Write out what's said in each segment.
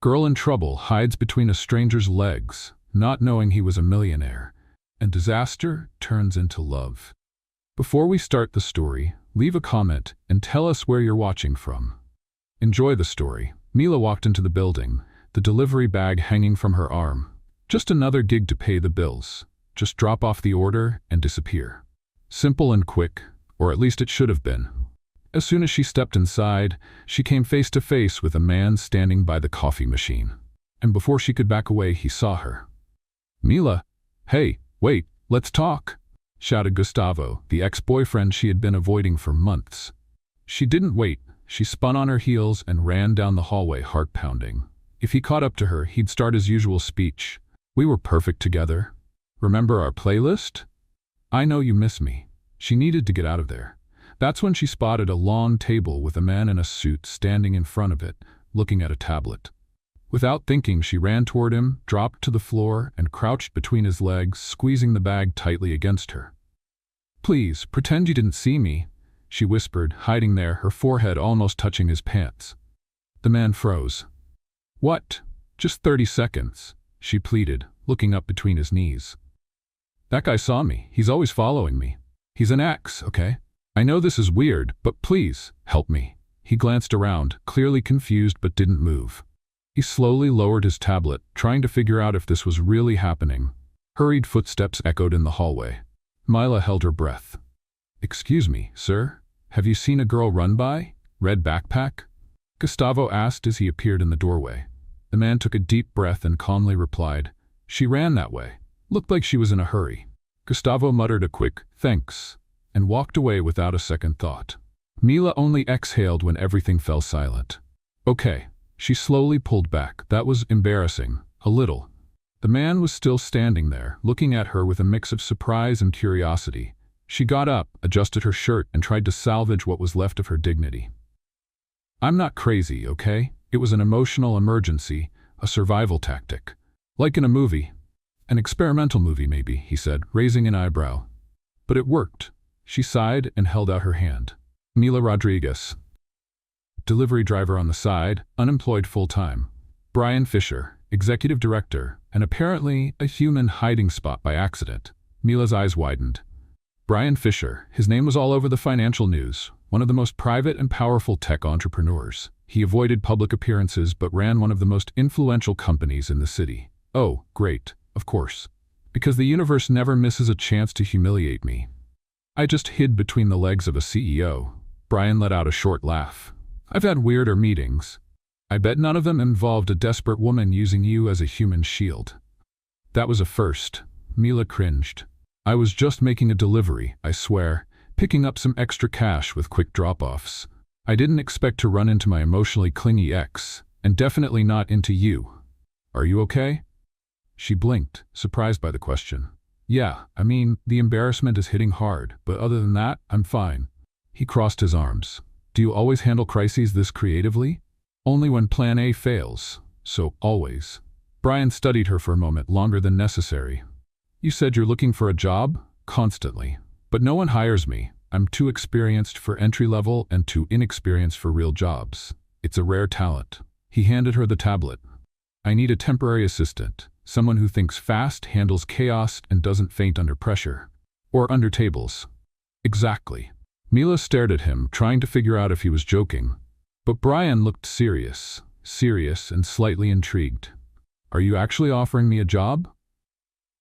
Girl in trouble hides between a stranger's legs, not knowing he was a millionaire, and disaster turns into love. Before we start the story, leave a comment and tell us where you're watching from. Enjoy the story. Mila walked into the building, the delivery bag hanging from her arm. Just another gig to pay the bills. Just drop off the order and disappear. Simple and quick, or at least it should have been. As soon as she stepped inside, she came face to face with a man standing by the coffee machine. And before she could back away, he saw her. "Mila, hey, wait, let's talk," shouted Gustavo, the ex-boyfriend she had been avoiding for months. She didn't wait. She spun on her heels and ran down the hallway, heart pounding. If he caught up to her, he'd start his usual speech. "We were perfect together. Remember our playlist? I know you miss me." She needed to get out of there. That's when she spotted a long table with a man in a suit standing in front of it, looking at a tablet. Without thinking, she ran toward him, dropped to the floor, and crouched between his legs, squeezing the bag tightly against her. "Please, pretend you didn't see me," she whispered, hiding there, her forehead almost touching his pants. The man froze. "What? Just 30 seconds, she pleaded, looking up between his knees. "That guy saw me. He's always following me. He's an ex, okay? I know this is weird, but please, help me." He glanced around, clearly confused but didn't move. He slowly lowered his tablet, trying to figure out if this was really happening. Hurried footsteps echoed in the hallway. Mila held her breath. "Excuse me, sir? Have you seen a girl run by? Red backpack?" Gustavo asked as he appeared in the doorway. The man took a deep breath and calmly replied, "She ran that way. Looked like she was in a hurry." Gustavo muttered a quick, "Thanks," and walked away without a second thought. Mila only exhaled when everything fell silent. "Okay." She slowly pulled back. That was embarrassing. A little. The man was still standing there, looking at her with a mix of surprise and curiosity. She got up, adjusted her shirt, and tried to salvage what was left of her dignity. "I'm not crazy, okay? It was an emotional emergency, a survival tactic. Like in a movie. An experimental movie, maybe," he said, raising an eyebrow. "But it worked." She sighed and held out her hand. "Mila Rodriguez. Delivery driver on the side, unemployed full-time. Brian Fisher, executive director, and apparently a human hiding spot by accident." Mila's eyes widened. Brian Fisher, his name was all over the financial news, one of the most private and powerful tech entrepreneurs. He avoided public appearances but ran one of the most influential companies in the city. "Oh, great, of course. Because the universe never misses a chance to humiliate me. I just hid between the legs of a CEO." Brian let out a short laugh. "I've had weirder meetings. I bet none of them involved a desperate woman using you as a human shield." "That was a first." Mila cringed. "I was just making a delivery, I swear, picking up some extra cash with quick drop-offs. I didn't expect to run into my emotionally clingy ex, and definitely not into you. Are you okay?" She blinked, surprised by the question. "Yeah, I mean, the embarrassment is hitting hard, but other than that, I'm fine." He crossed his arms. "Do you always handle crises this creatively?" "Only when plan A fails, so always." Brian studied her for a moment, longer than necessary. "You said you're looking for a job?" "Constantly. But no one hires me. I'm too experienced for entry-level and too inexperienced for real jobs. It's a rare talent." He handed her the tablet. "I need a temporary assistant, someone who thinks fast, handles chaos, and doesn't faint under pressure. Or under tables." "Exactly." Mila stared at him, trying to figure out if he was joking. But Brian looked serious and slightly intrigued. "Are you actually offering me a job?"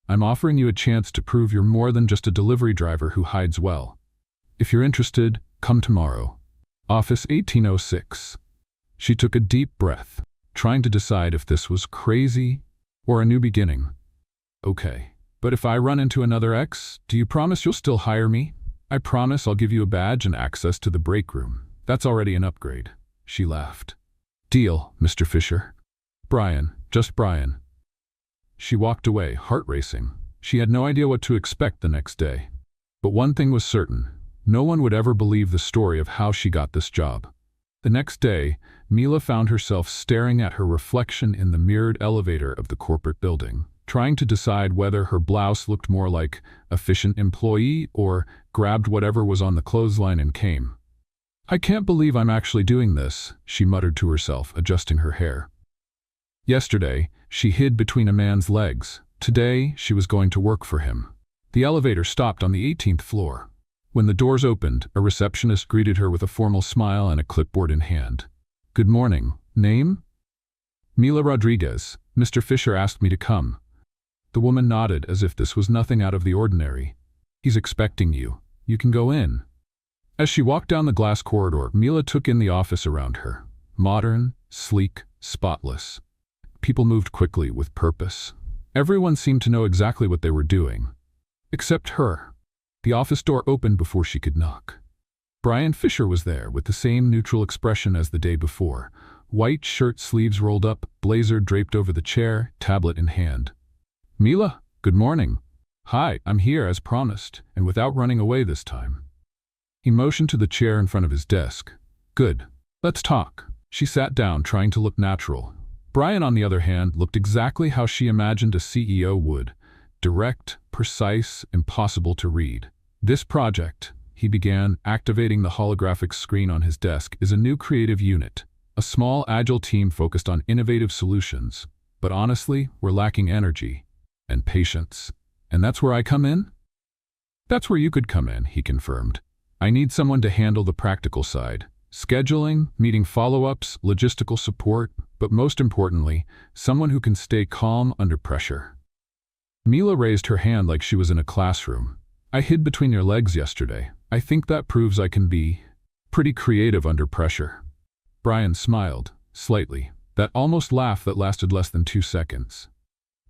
"I'm offering you a chance to prove you're more than just a delivery driver who hides well. If you're interested, come tomorrow. Office 1806. She took a deep breath, trying to decide if this was crazy or a new beginning. "Okay, but if I run into another ex, do you promise you'll still hire me?" "I promise I'll give you a badge and access to the break room. That's already an upgrade." She laughed. "Deal, Mr. Fisher." "Brian, just Brian." She walked away, heart racing. She had no idea what to expect the next day. But one thing was certain. No one would ever believe the story of how she got this job. The next day, Mila found herself staring at her reflection in the mirrored elevator of the corporate building, trying to decide whether her blouse looked more like efficient employee or grabbed whatever was on the clothesline and came. "I can't believe I'm actually doing this," she muttered to herself, adjusting her hair. Yesterday, she hid between a man's legs. Today, she was going to work for him. The elevator stopped on the 18th floor. When the doors opened, a receptionist greeted her with a formal smile and a clipboard in hand. "Good morning. Name?" "Mila Rodriguez. Mr. Fisher asked me to come." The woman nodded as if this was nothing out of the ordinary. "He's expecting you. You can go in." As she walked down the glass corridor, Mila took in the office around her. Modern, sleek, spotless. People moved quickly, with purpose. Everyone seemed to know exactly what they were doing. Except her. The office door opened before she could knock. Brian Fisher was there, with the same neutral expression as the day before. White shirt sleeves rolled up, blazer draped over the chair, tablet in hand. "Mila, good morning." "Hi, I'm here as promised, and without running away this time." He motioned to the chair in front of his desk. "Good. Let's talk." She sat down, trying to look natural. Brian, on the other hand, looked exactly how she imagined a CEO would. Direct, precise, impossible to read. "This project," he began, activating the holographic screen on his desk, "is a new creative unit. A small, agile team focused on innovative solutions. But honestly, we're lacking energy. And patience. And that's where I come in?" "That's where you could come in," he confirmed. "I need someone to handle the practical side. Scheduling, meeting follow-ups, logistical support, but most importantly, someone who can stay calm under pressure." Mila raised her hand like she was in a classroom. "I hid between your legs yesterday. I think that proves I can be pretty creative under pressure." Brian smiled, slightly, that almost laugh that lasted less than 2 seconds.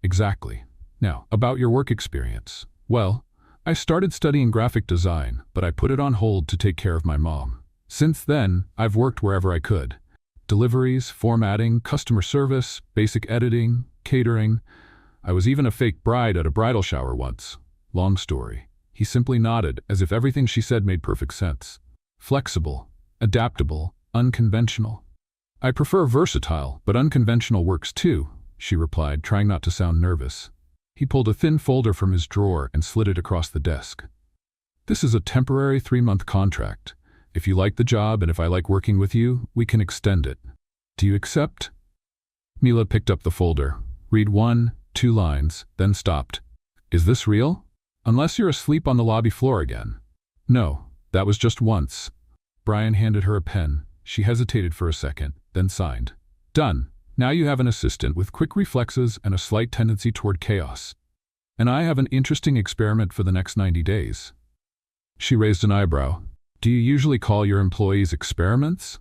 "Exactly. Now, about your work experience. Well, I started studying graphic design, but I put it on hold to take care of my mom. Since then, I've worked wherever I could. Deliveries, formatting, customer service, basic editing, catering. I was even a fake bride at a bridal shower once. Long story." He simply nodded, as if everything she said made perfect sense. "Flexible, adaptable, unconventional." "I prefer versatile, but unconventional works too," she replied, trying not to sound nervous. He pulled a thin folder from his drawer and slid it across the desk. "This is a temporary 3-month contract. If you like the job and if I like working with you, we can extend it. Do you accept?" Mila picked up the folder, read 1-2 lines, then stopped. "Is this real? Unless you're asleep on the lobby floor again." "No, that was just once." Brian handed her a pen. She hesitated for a second, then signed. "Done. Now you have an assistant with quick reflexes and a slight tendency toward chaos. And I have an interesting experiment for the next 90 days. She raised an eyebrow. "Do you usually call your employees experiments?"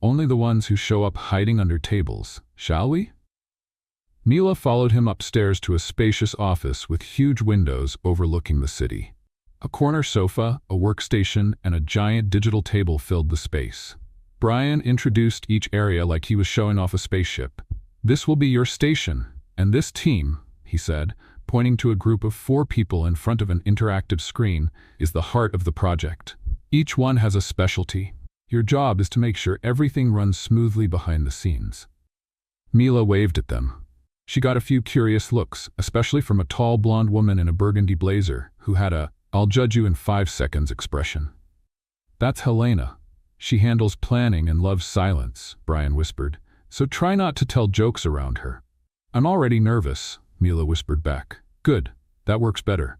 "Only the ones who show up hiding under tables. Shall we?" Mila followed him upstairs to a spacious office with huge windows overlooking the city. A corner sofa, a workstation, and a giant digital table filled the space. Brian introduced each area like he was showing off a spaceship. "This will be your station, and this team," he said, pointing to a group of 4 people in front of an interactive screen, "is the heart of the project. Each one has a specialty. Your job is to make sure everything runs smoothly behind the scenes." Mila waved at them. She got a few curious looks, especially from a tall blonde woman in a burgundy blazer, who had a "I'll judge you in 5 seconds" expression. "That's Helena. She handles planning and loves silence," Brian whispered, "so try not to tell jokes around her." "I'm already nervous," Mila whispered back. "Good, that works better."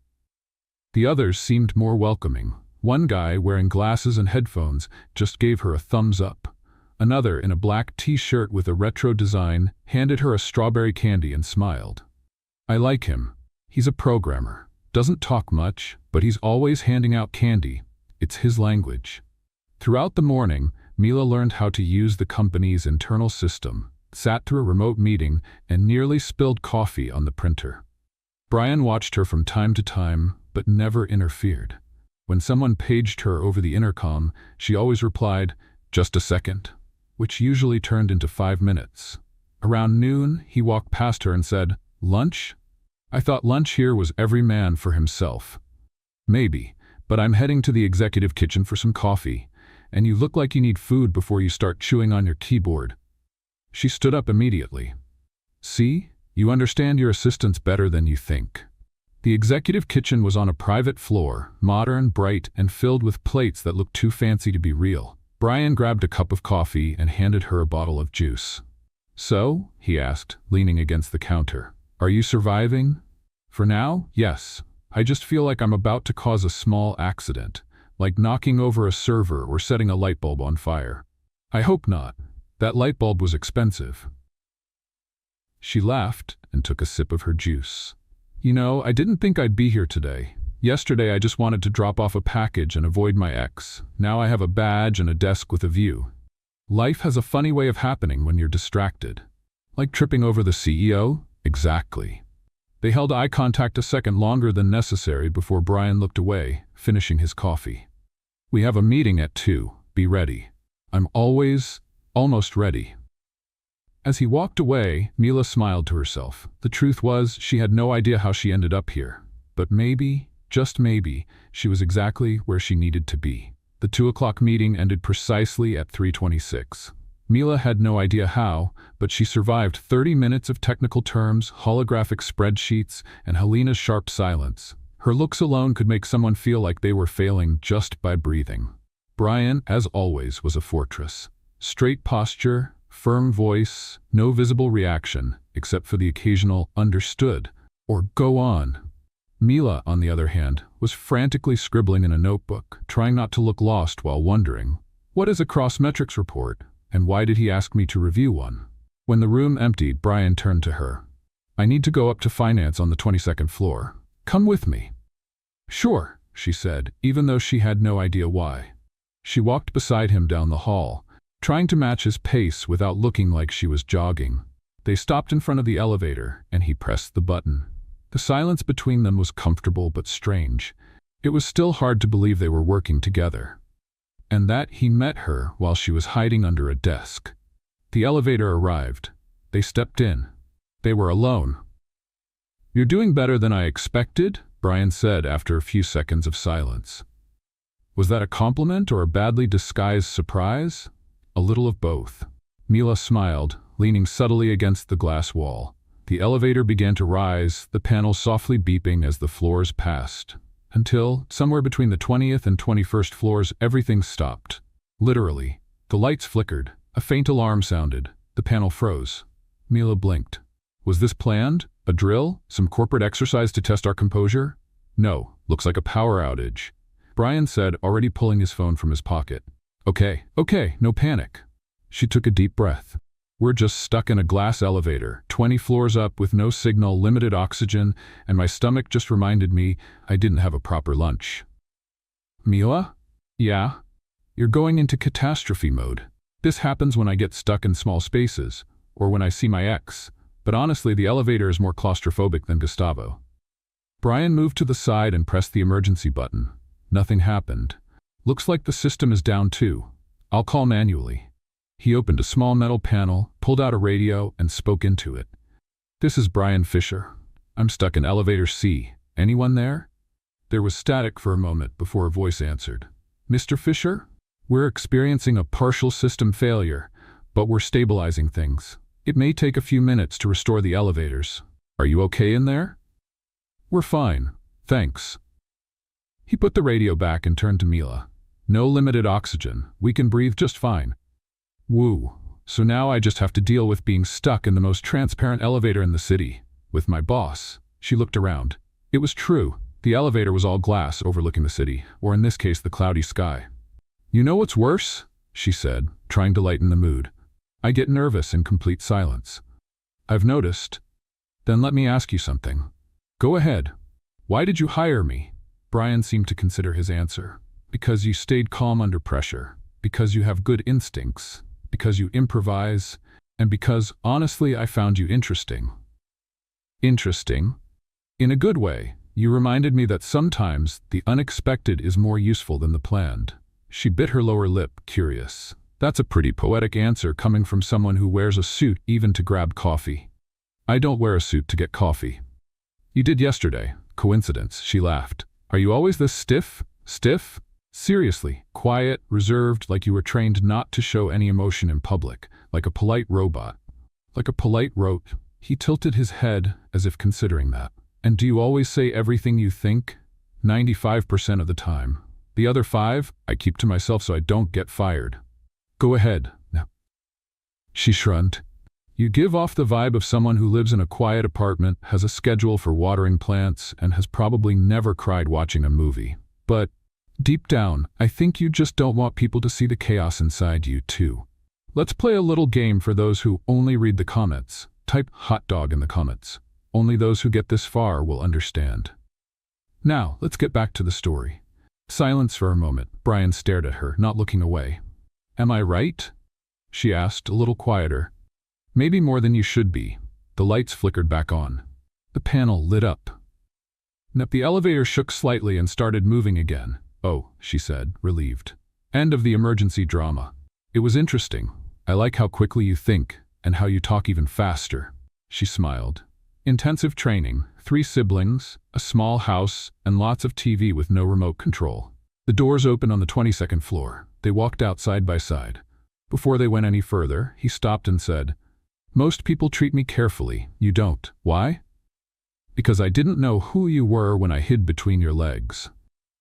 The others seemed more welcoming. One guy, wearing glasses and headphones, just gave her a thumbs up. Another, in a black t-shirt with a retro design, handed her a strawberry candy and smiled. "I like him. He's a programmer. Doesn't talk much, but he's always handing out candy. It's his language." Throughout the morning, Mila learned how to use the company's internal system, sat through a remote meeting, and nearly spilled coffee on the printer. Brian watched her from time to time, but never interfered. When someone paged her over the intercom, she always replied, "Just a second," which usually turned into 5 minutes. Around noon, he walked past her and said, "Lunch? I thought lunch here was every man for himself." "Maybe, but I'm heading to the executive kitchen for some coffee, and you look like you need food before you start chewing on your keyboard." She stood up immediately. "See, you understand your assistants better than you think." The executive kitchen was on a private floor, modern, bright, and filled with plates that looked too fancy to be real. Brian grabbed a cup of coffee and handed her a bottle of juice. So, he asked, leaning against the counter, are you surviving? For now, yes. I just feel like I'm about to cause a small accident, like knocking over a server or setting a light bulb on fire. I hope not. That light bulb was expensive. She laughed and took a sip of her juice. You know, I didn't think I'd be here today. Yesterday I just wanted to drop off a package and avoid my ex. Now I have a badge and a desk with a view. Life has a funny way of happening when you're distracted. Like tripping over the CEO? Exactly. They held eye contact a second longer than necessary before Brian looked away, finishing his coffee. We have a meeting at 2. Be ready. I'm almost ready. As he walked away, Mila smiled to herself. The truth was, she had no idea how she ended up here. But maybe, just maybe, she was exactly where she needed to be. The 2 o'clock meeting ended precisely at 3:26. Mila had no idea how, but she survived 30 minutes of technical terms, holographic spreadsheets, and Helena's sharp silence. Her looks alone could make someone feel like they were failing just by breathing. Brian, as always, was a fortress. Straight posture, firm voice, no visible reaction, except for the occasional understood or go on. Mila, on the other hand, was frantically scribbling in a notebook, trying not to look lost while wondering, what is a cross-metrics report, and why did he ask me to review one? When the room emptied, Brian turned to her. I need to go up to finance on the 22nd floor. Come with me. Sure, she said, even though she had no idea why. She walked beside him down the hall, trying to match his pace without looking like she was jogging. They stopped in front of the elevator, and he pressed the button. The silence between them was comfortable but strange. It was still hard to believe they were working together. And that he met her while she was hiding under a desk. The elevator arrived. They stepped in. They were alone. You're doing better than I expected, Brian said after a few seconds of silence. Was that a compliment or a badly disguised surprise? A little of both. Mila smiled, leaning subtly against the glass wall. The elevator began to rise, the panels softly beeping as the floors passed. Until, somewhere between the 20th and 21st floors, everything stopped. Literally. The lights flickered. A faint alarm sounded. The panel froze. Mila blinked. Was this planned? A drill? Some corporate exercise to test our composure? No, looks like a power outage. Brian said, already pulling his phone from his pocket. Okay, no panic. She took a deep breath. We're just stuck in a glass elevator, 20 floors up with no signal, limited oxygen, and my stomach just reminded me I didn't have a proper lunch. Mila? Yeah? You're going into catastrophe mode. This happens when I get stuck in small spaces, or when I see my ex, but honestly the elevator is more claustrophobic than Gustavo. Brian moved to the side and pressed the emergency button. Nothing happened. Looks like the system is down too. I'll call manually. He opened a small metal panel, pulled out a radio, and spoke into it. This is Brian Fisher. I'm stuck in elevator C. Anyone there? There was static for a moment before a voice answered. Mr. Fisher? We're experiencing a partial system failure, but we're stabilizing things. It may take a few minutes to restore the elevators. Are you okay in there? We're fine, thanks. He put the radio back and turned to Mila. No limited oxygen. We can breathe just fine. Woo. So now I just have to deal with being stuck in the most transparent elevator in the city. With my boss. She looked around. It was true. The elevator was all glass overlooking the city, or in this case the cloudy sky. You know what's worse? She said, trying to lighten the mood. I get nervous in complete silence. I've noticed. Then let me ask you something. Go ahead. Why did you hire me? Brian seemed to consider his answer. Because you stayed calm under pressure. Because you have good instincts. Because you improvise. And because, honestly, I found you interesting. Interesting? In a good way. You reminded me that sometimes the unexpected is more useful than the planned. She bit her lower lip, curious. That's a pretty poetic answer coming from someone who wears a suit even to grab coffee. I don't wear a suit to get coffee. You did yesterday. Coincidence, she laughed. Are you always this stiff? Stiff? Seriously, quiet, reserved, like you were trained not to show any emotion in public, like a polite robot. Like a polite rote. He tilted his head as if considering that. And do you always say everything you think? 95% of the time. The other 5, I keep to myself so I don't get fired. Go ahead. No. She shrugged. You give off the vibe of someone who lives in a quiet apartment, has a schedule for watering plants, and has probably never cried watching a movie. But deep down, I think you just don't want people to see the chaos inside you, too. Let's play a little game for those who only read the comments. Type hot dog in the comments. Only those who get this far will understand. Now, let's get back to the story. Silence for a moment. Brian stared at her, not looking away. Am I right? She asked, a little quieter. Maybe more than you should be. The lights flickered back on. The panel lit up. The elevator shook slightly and started moving again. Oh, she said, relieved. End of the emergency drama. It was interesting. I like how quickly you think, and how you talk even faster. She smiled. Intensive training, 3 siblings, a small house, and lots of TV with no remote control. The doors opened on the 22nd floor. They walked out side by side. Before they went any further, he stopped and said, Most people treat me carefully. You don't. Why? Because I didn't know who you were when I hid between your legs.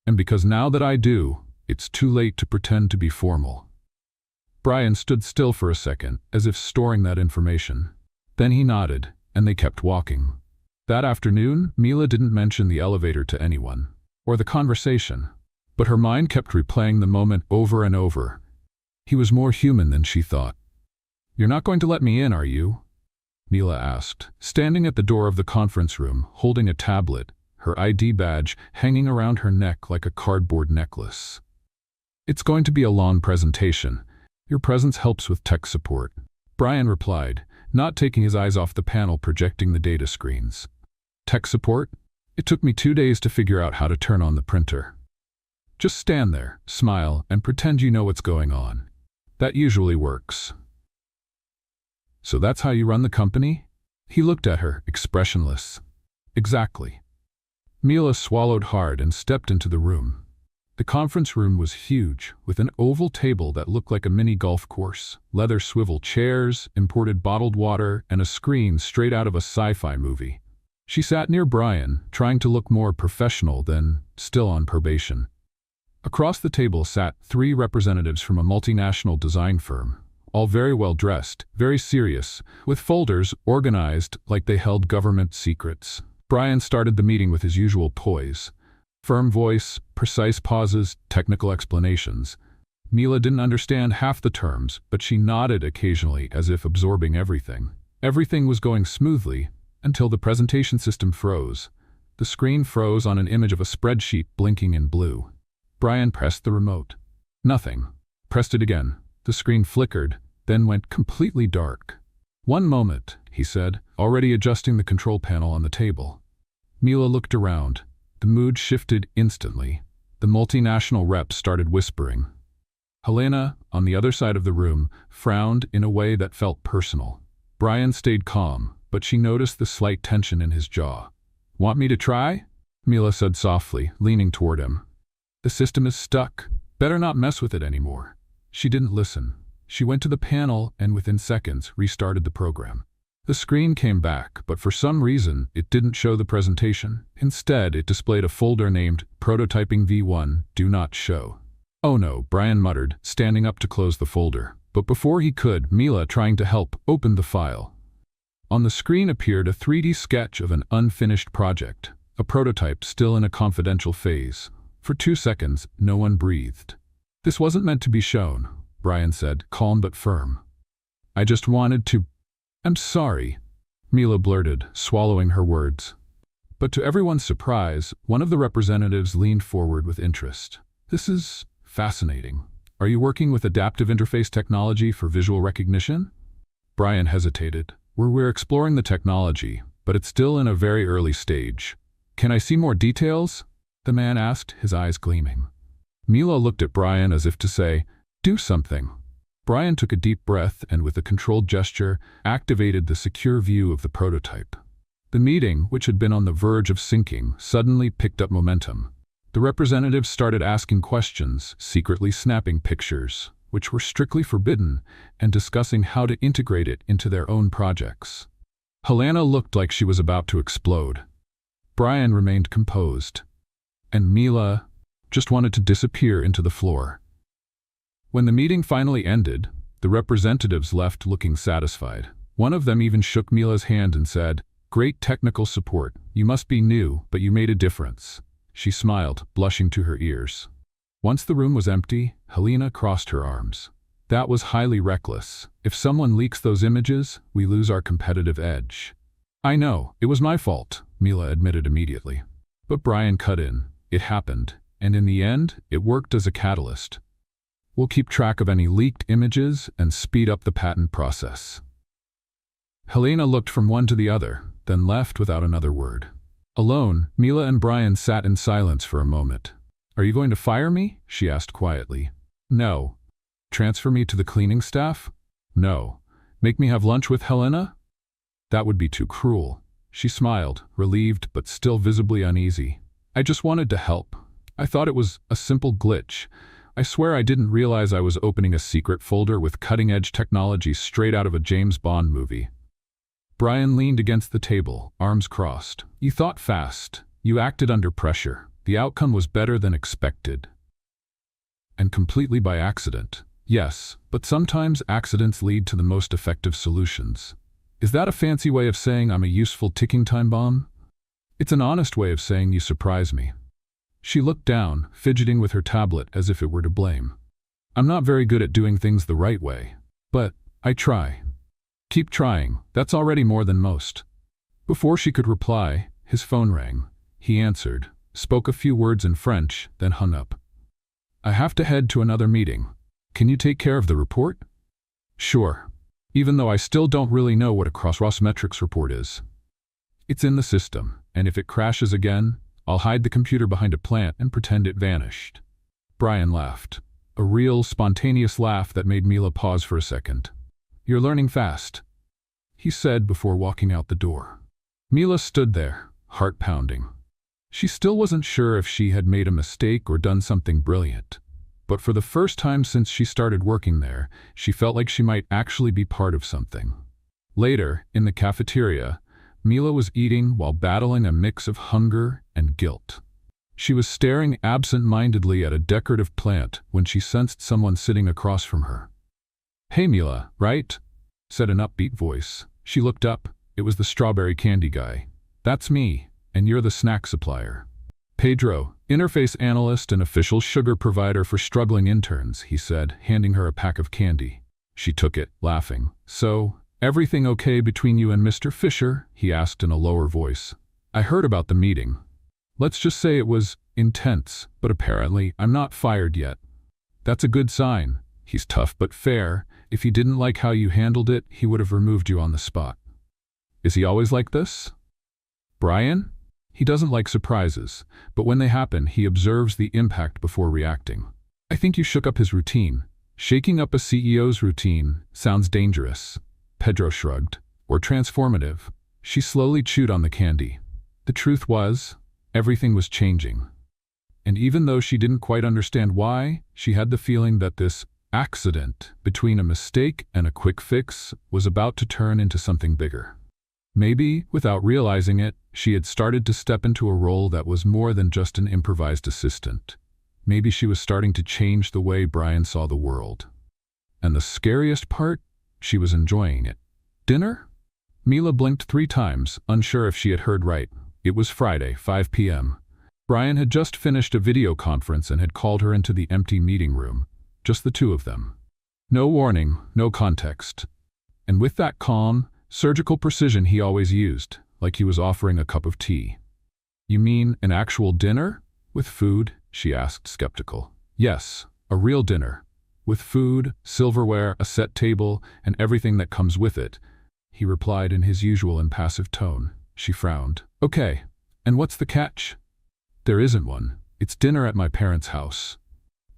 And because now that I do, it's too late to pretend to be formal. Brian stood still for a second, as if storing that information. Then he nodded, and they kept walking. That afternoon, Mila didn't mention the elevator to anyone, or the conversation, but her mind kept replaying the moment over and over. He was more human than she thought. You're not going to let me in, are you? Mila asked, standing at the door of the conference room, holding a tablet, her ID badge hanging around her neck like a cardboard necklace. It's going to be a long presentation. Your presence helps with tech support. Brian replied, not taking his eyes off the panel projecting the data screens. Tech support? It took me 2 days to figure out how to turn on the printer. Just stand there, smile, and pretend you know what's going on. That usually works. So that's how you run the company? He looked at her, expressionless. Exactly. Mila swallowed hard and stepped into the room. The conference room was huge, with an oval table that looked like a mini golf course, leather swivel chairs, imported bottled water, and a screen straight out of a sci-fi movie. She sat near Brian, trying to look more professional than still on probation. Across the table sat 3 representatives from a multinational design firm, all very well dressed, very serious, with folders organized like they held government secrets. Brian started the meeting with his usual poise. Firm voice, precise pauses, technical explanations. Mila didn't understand half the terms, but she nodded occasionally as if absorbing everything. Everything was going smoothly until the presentation system froze. The screen froze on an image of a spreadsheet blinking in blue. Brian pressed the remote. Nothing. Pressed it again. The screen flickered, then went completely dark. One moment, he said, already adjusting the control panel on the table. Mila looked around. The mood shifted instantly. The multinational rep started whispering. Helena, on the other side of the room, frowned in a way that felt personal. Brian stayed calm, but she noticed the slight tension in his jaw. Want me to try? Mila said softly, leaning toward him. The system is stuck. Better not mess with it anymore. She didn't listen. She went to the panel and within seconds restarted the program. The screen came back, but for some reason, it didn't show the presentation. Instead, it displayed a folder named Prototyping V1, Do Not Show. Oh no, Brian muttered, standing up to close the folder. But before he could, Mila, trying to help, opened the file. On the screen appeared a 3D sketch of an unfinished project, a prototype still in a confidential phase. For 2 seconds, no one breathed. This wasn't meant to be shown, Brian said, calm but firm. I just wanted to... I'm sorry, Mila blurted, swallowing her words. But to everyone's surprise, one of the representatives leaned forward with interest. This is fascinating. Are you working with adaptive interface technology for visual recognition? Brian hesitated. We're exploring the technology, but it's still in a very early stage. Can I see more details? The man asked, his eyes gleaming. Mila looked at Brian as if to say, do something. Brian took a deep breath and with a controlled gesture, activated the secure view of the prototype. The meeting, which had been on the verge of sinking, suddenly picked up momentum. The representatives started asking questions, secretly snapping pictures, which were strictly forbidden, and discussing how to integrate it into their own projects. Helena looked like she was about to explode. Brian remained composed, and Mila just wanted to disappear into the floor. When the meeting finally ended, the representatives left looking satisfied. One of them even shook Mila's hand and said, "Great technical support. You must be new, but you made a difference." She smiled, blushing to her ears. Once the room was empty, Helena crossed her arms. "That was highly reckless. If someone leaks those images, we lose our competitive edge." "I know, it was my fault," Mila admitted immediately. But Brian cut in. "It happened, and in the end, it worked as a catalyst. We'll keep track of any leaked images and speed up the patent process." Helena looked from one to the other, then left without another word. Alone, Mila and Brian sat in silence for a moment. "Are you going to fire me?" she asked quietly. "No." "Transfer me to the cleaning staff?" "No." "Make me have lunch with Helena?" "That would be too cruel." She smiled, relieved but still visibly uneasy. "I just wanted to help. I thought it was a simple glitch. I swear I didn't realize I was opening a secret folder with cutting-edge technology straight out of a James Bond movie." Brian leaned against the table, arms crossed. "You thought fast. You acted under pressure. The outcome was better than expected. And completely by accident. Yes, but sometimes accidents lead to the most effective solutions. Is that a fancy way of saying I'm a useful ticking time bomb? It's an honest way of saying you surprise me." She looked down, fidgeting with her tablet as if it were to blame. "I'm not very good at doing things the right way. But I try." "Keep trying. That's already more than most." Before she could reply, his phone rang. He answered, spoke a few words in French, then hung up. "I have to head to another meeting. Can you take care of the report?" "Sure. Even though I still don't really know what a cross metrics report is. It's in the system, and if it crashes again, I'll hide the computer behind a plant and pretend it vanished." Brian laughed. A real, spontaneous laugh that made Mila pause for a second. "You're learning fast," he said before walking out the door. Mila stood there, heart pounding. She still wasn't sure if she had made a mistake or done something brilliant. But for the first time since she started working there, she felt like she might actually be part of something. Later, in the cafeteria, Mila was eating while battling a mix of hunger and guilt. She was staring absent-mindedly at a decorative plant when she sensed someone sitting across from her. "Hey Mila, right?" said an upbeat voice. She looked up. It was the strawberry candy guy. "That's me, and you're the snack supplier." "Pedro, interface analyst and official sugar provider for struggling interns," he said, handing her a pack of candy. She took it, laughing. "So, everything okay between you and Mr. Fisher?" he asked in a lower voice. "I heard about the meeting. Let's just say it was intense, but apparently I'm not fired yet." "That's a good sign. He's tough but fair. If he didn't like how you handled it, he would have removed you on the spot." "Is he always like this?" "Brian? He doesn't like surprises, but when they happen, he observes the impact before reacting. I think you shook up his routine. Shaking up a CEO's routine sounds dangerous." Pedro shrugged. "Or transformative." She slowly chewed on the candy. The truth was, everything was changing. And even though she didn't quite understand why, she had the feeling that this accident between a mistake and a quick fix was about to turn into something bigger. Maybe, without realizing it, she had started to step into a role that was more than just an improvised assistant. Maybe she was starting to change the way Brian saw the world. And the scariest part? She was enjoying it. "Dinner?" Mila blinked 3 times, unsure if she had heard right. It was Friday, 5 p.m. Brian had just finished a video conference and had called her into the empty meeting room. Just the two of them. No warning, no context. And with that calm, surgical precision he always used, like he was offering a cup of tea. "You mean an actual dinner? With food?" she asked, skeptical. "Yes, a real dinner. With food, silverware, a set table, and everything that comes with it," he replied in his usual impassive tone. She frowned. "Okay, and what's the catch?" "There isn't one. It's dinner at my parents' house.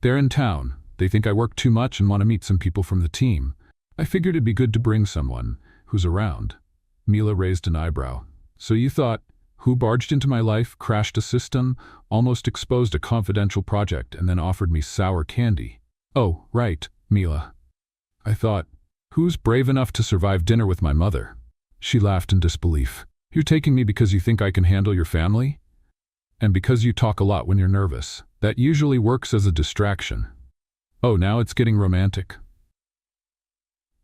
They're in town. They think I work too much and want to meet some people from the team. I figured it'd be good to bring someone who's around." Mila raised an eyebrow. "So you thought, who barged into my life, crashed a system, almost exposed a confidential project, and then offered me sour candy?" "Oh, right, Mila. I thought, who's brave enough to survive dinner with my mother?" She laughed in disbelief. "You're taking me because you think I can handle your family? And because you talk a lot when you're nervous. That usually works as a distraction." "Oh, now it's getting romantic."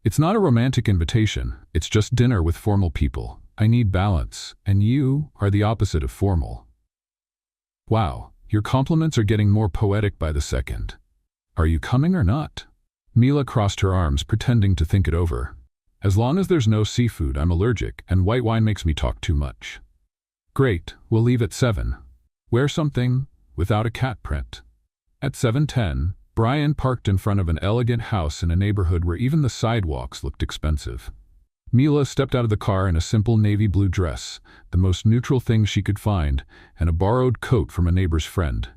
It's not a romantic invitation, it's just dinner with formal people. I need balance, and you are the opposite of formal. Wow, your compliments are getting more poetic by the second. Are you coming or not? Mila crossed her arms, pretending to think it over. As long as there's no seafood, I'm allergic, and white wine makes me talk too much. Great, we'll leave at 7. Wear something without a cat print. At 7:10, Brian parked in front of an elegant house in a neighborhood where even the sidewalks looked expensive. Mila stepped out of the car in a simple navy blue dress, the most neutral thing she could find, and a borrowed coat from a neighbor's friend.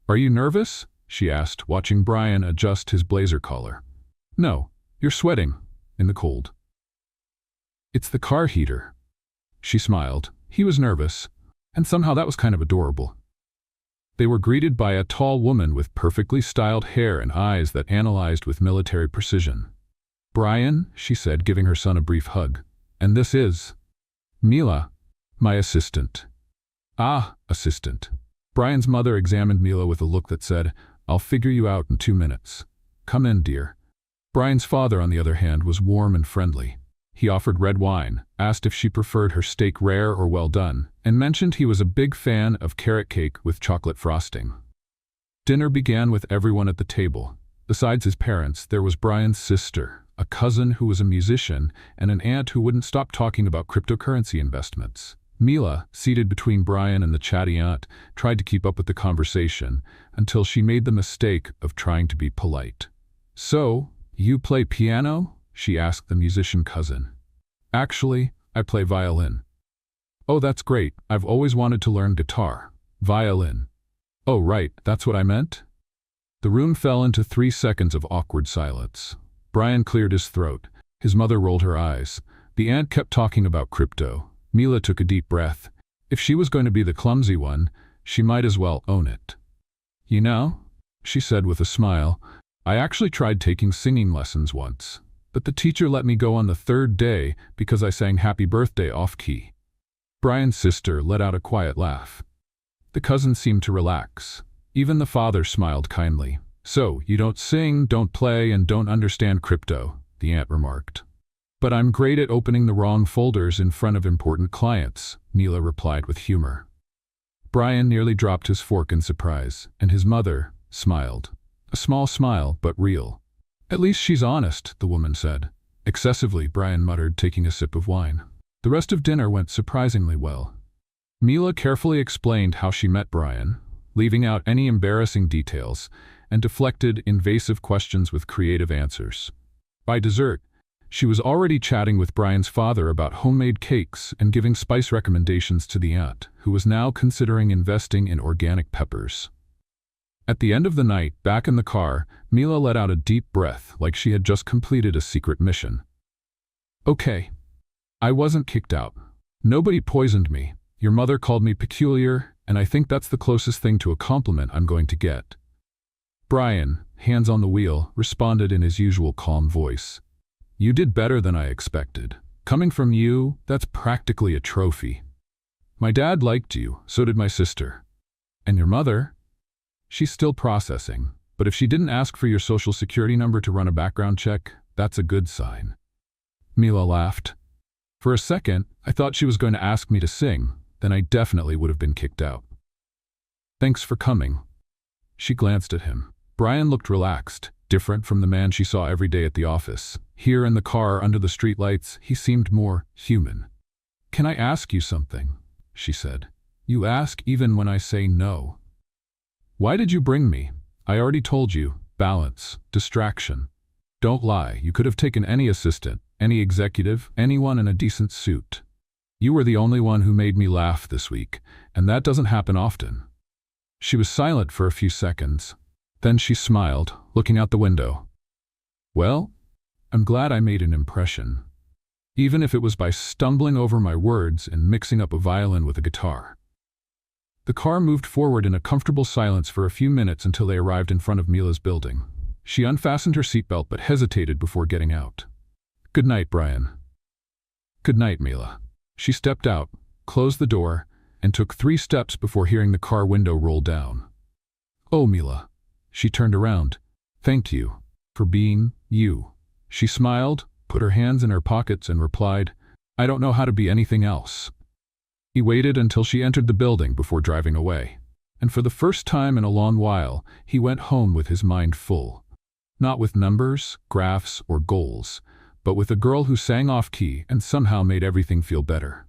Are you nervous? She asked, watching Brian adjust his blazer collar. No, you're sweating in the cold. It's the car heater. She smiled. He was nervous, and somehow that was kind of adorable. They were greeted by a tall woman with perfectly styled hair and eyes that analyzed with military precision. Brian, she said, giving her son a brief hug. And this is Mila, my assistant. Ah, assistant. Brian's mother examined Mila with a look that said, I'll figure you out in 2 minutes. Come in, dear. Brian's father, on the other hand, was warm and friendly. He offered red wine, asked if she preferred her steak rare or well done, and mentioned he was a big fan of carrot cake with chocolate frosting. Dinner began with everyone at the table. Besides his parents, there was Brian's sister, a cousin who was a musician, and an aunt who wouldn't stop talking about cryptocurrency investments. Mila, seated between Brian and the chatty aunt, tried to keep up with the conversation until she made the mistake of trying to be polite. So, you play piano? She asked the musician cousin. Actually, I play violin. Oh, that's great. I've always wanted to learn guitar. Violin. Oh, right, that's what I meant? The room fell into 3 seconds of awkward silence. Brian cleared his throat. His mother rolled her eyes. The aunt kept talking about crypto. Mila took a deep breath. If she was going to be the clumsy one, she might as well own it. You know, she said with a smile, I actually tried taking singing lessons once. But the teacher let me go on the 3rd day because I sang Happy Birthday off-key. Brian's sister let out a quiet laugh. The cousin seemed to relax. Even the father smiled kindly. So, you don't sing, don't play, and don't understand crypto, the aunt remarked. But I'm great at opening the wrong folders in front of important clients, Mila replied with humor. Brian nearly dropped his fork in surprise, and his mother smiled. A small smile, but real. At least she's honest, the woman said. Excessively, Brian muttered, taking a sip of wine. The rest of dinner went surprisingly well. Mila carefully explained how she met Brian, leaving out any embarrassing details, and deflected invasive questions with creative answers. By dessert, she was already chatting with Brian's father about homemade cakes and giving spice recommendations to the aunt, who was now considering investing in organic peppers. At the end of the night, back in the car, Mila let out a deep breath like she had just completed a secret mission. Okay. I wasn't kicked out. Nobody poisoned me. Your mother called me peculiar, and I think that's the closest thing to a compliment I'm going to get. Brian, hands on the wheel, responded in his usual calm voice. You did better than I expected. Coming from you, that's practically a trophy. My dad liked you, so did my sister. And your mother? She's still processing, but if she didn't ask for your social security number to run a background check, that's a good sign. Mila laughed. For a second, I thought she was going to ask me to sing, then I definitely would have been kicked out. Thanks for coming. She glanced at him. Brian looked relaxed, different from the man she saw every day at the office. Here in the car under the streetlights, he seemed more human. Can I ask you something? She said. You ask even when I say no. Why did you bring me? I already told you. Balance. Distraction. Don't lie. You could have taken any assistant, any executive, anyone in a decent suit. You were the only one who made me laugh this week, and that doesn't happen often. She was silent for a few seconds. Then she smiled, looking out the window. Well, I'm glad I made an impression. Even if it was by stumbling over my words and mixing up a violin with a guitar. The car moved forward in a comfortable silence for a few minutes until they arrived in front of Mila's building. She unfastened her seatbelt but hesitated before getting out. Good night, Brian. Good night, Mila. She stepped out, closed the door, and took 3 steps before hearing the car window roll down. Oh, Mila. She turned around. Thank you for being you. She smiled, put her hands in her pockets and replied, "I don't know how to be anything else." He waited until she entered the building before driving away. And for the first time in a long while, he went home with his mind full. Not with numbers, graphs, or goals, but with a girl who sang off-key and somehow made everything feel better.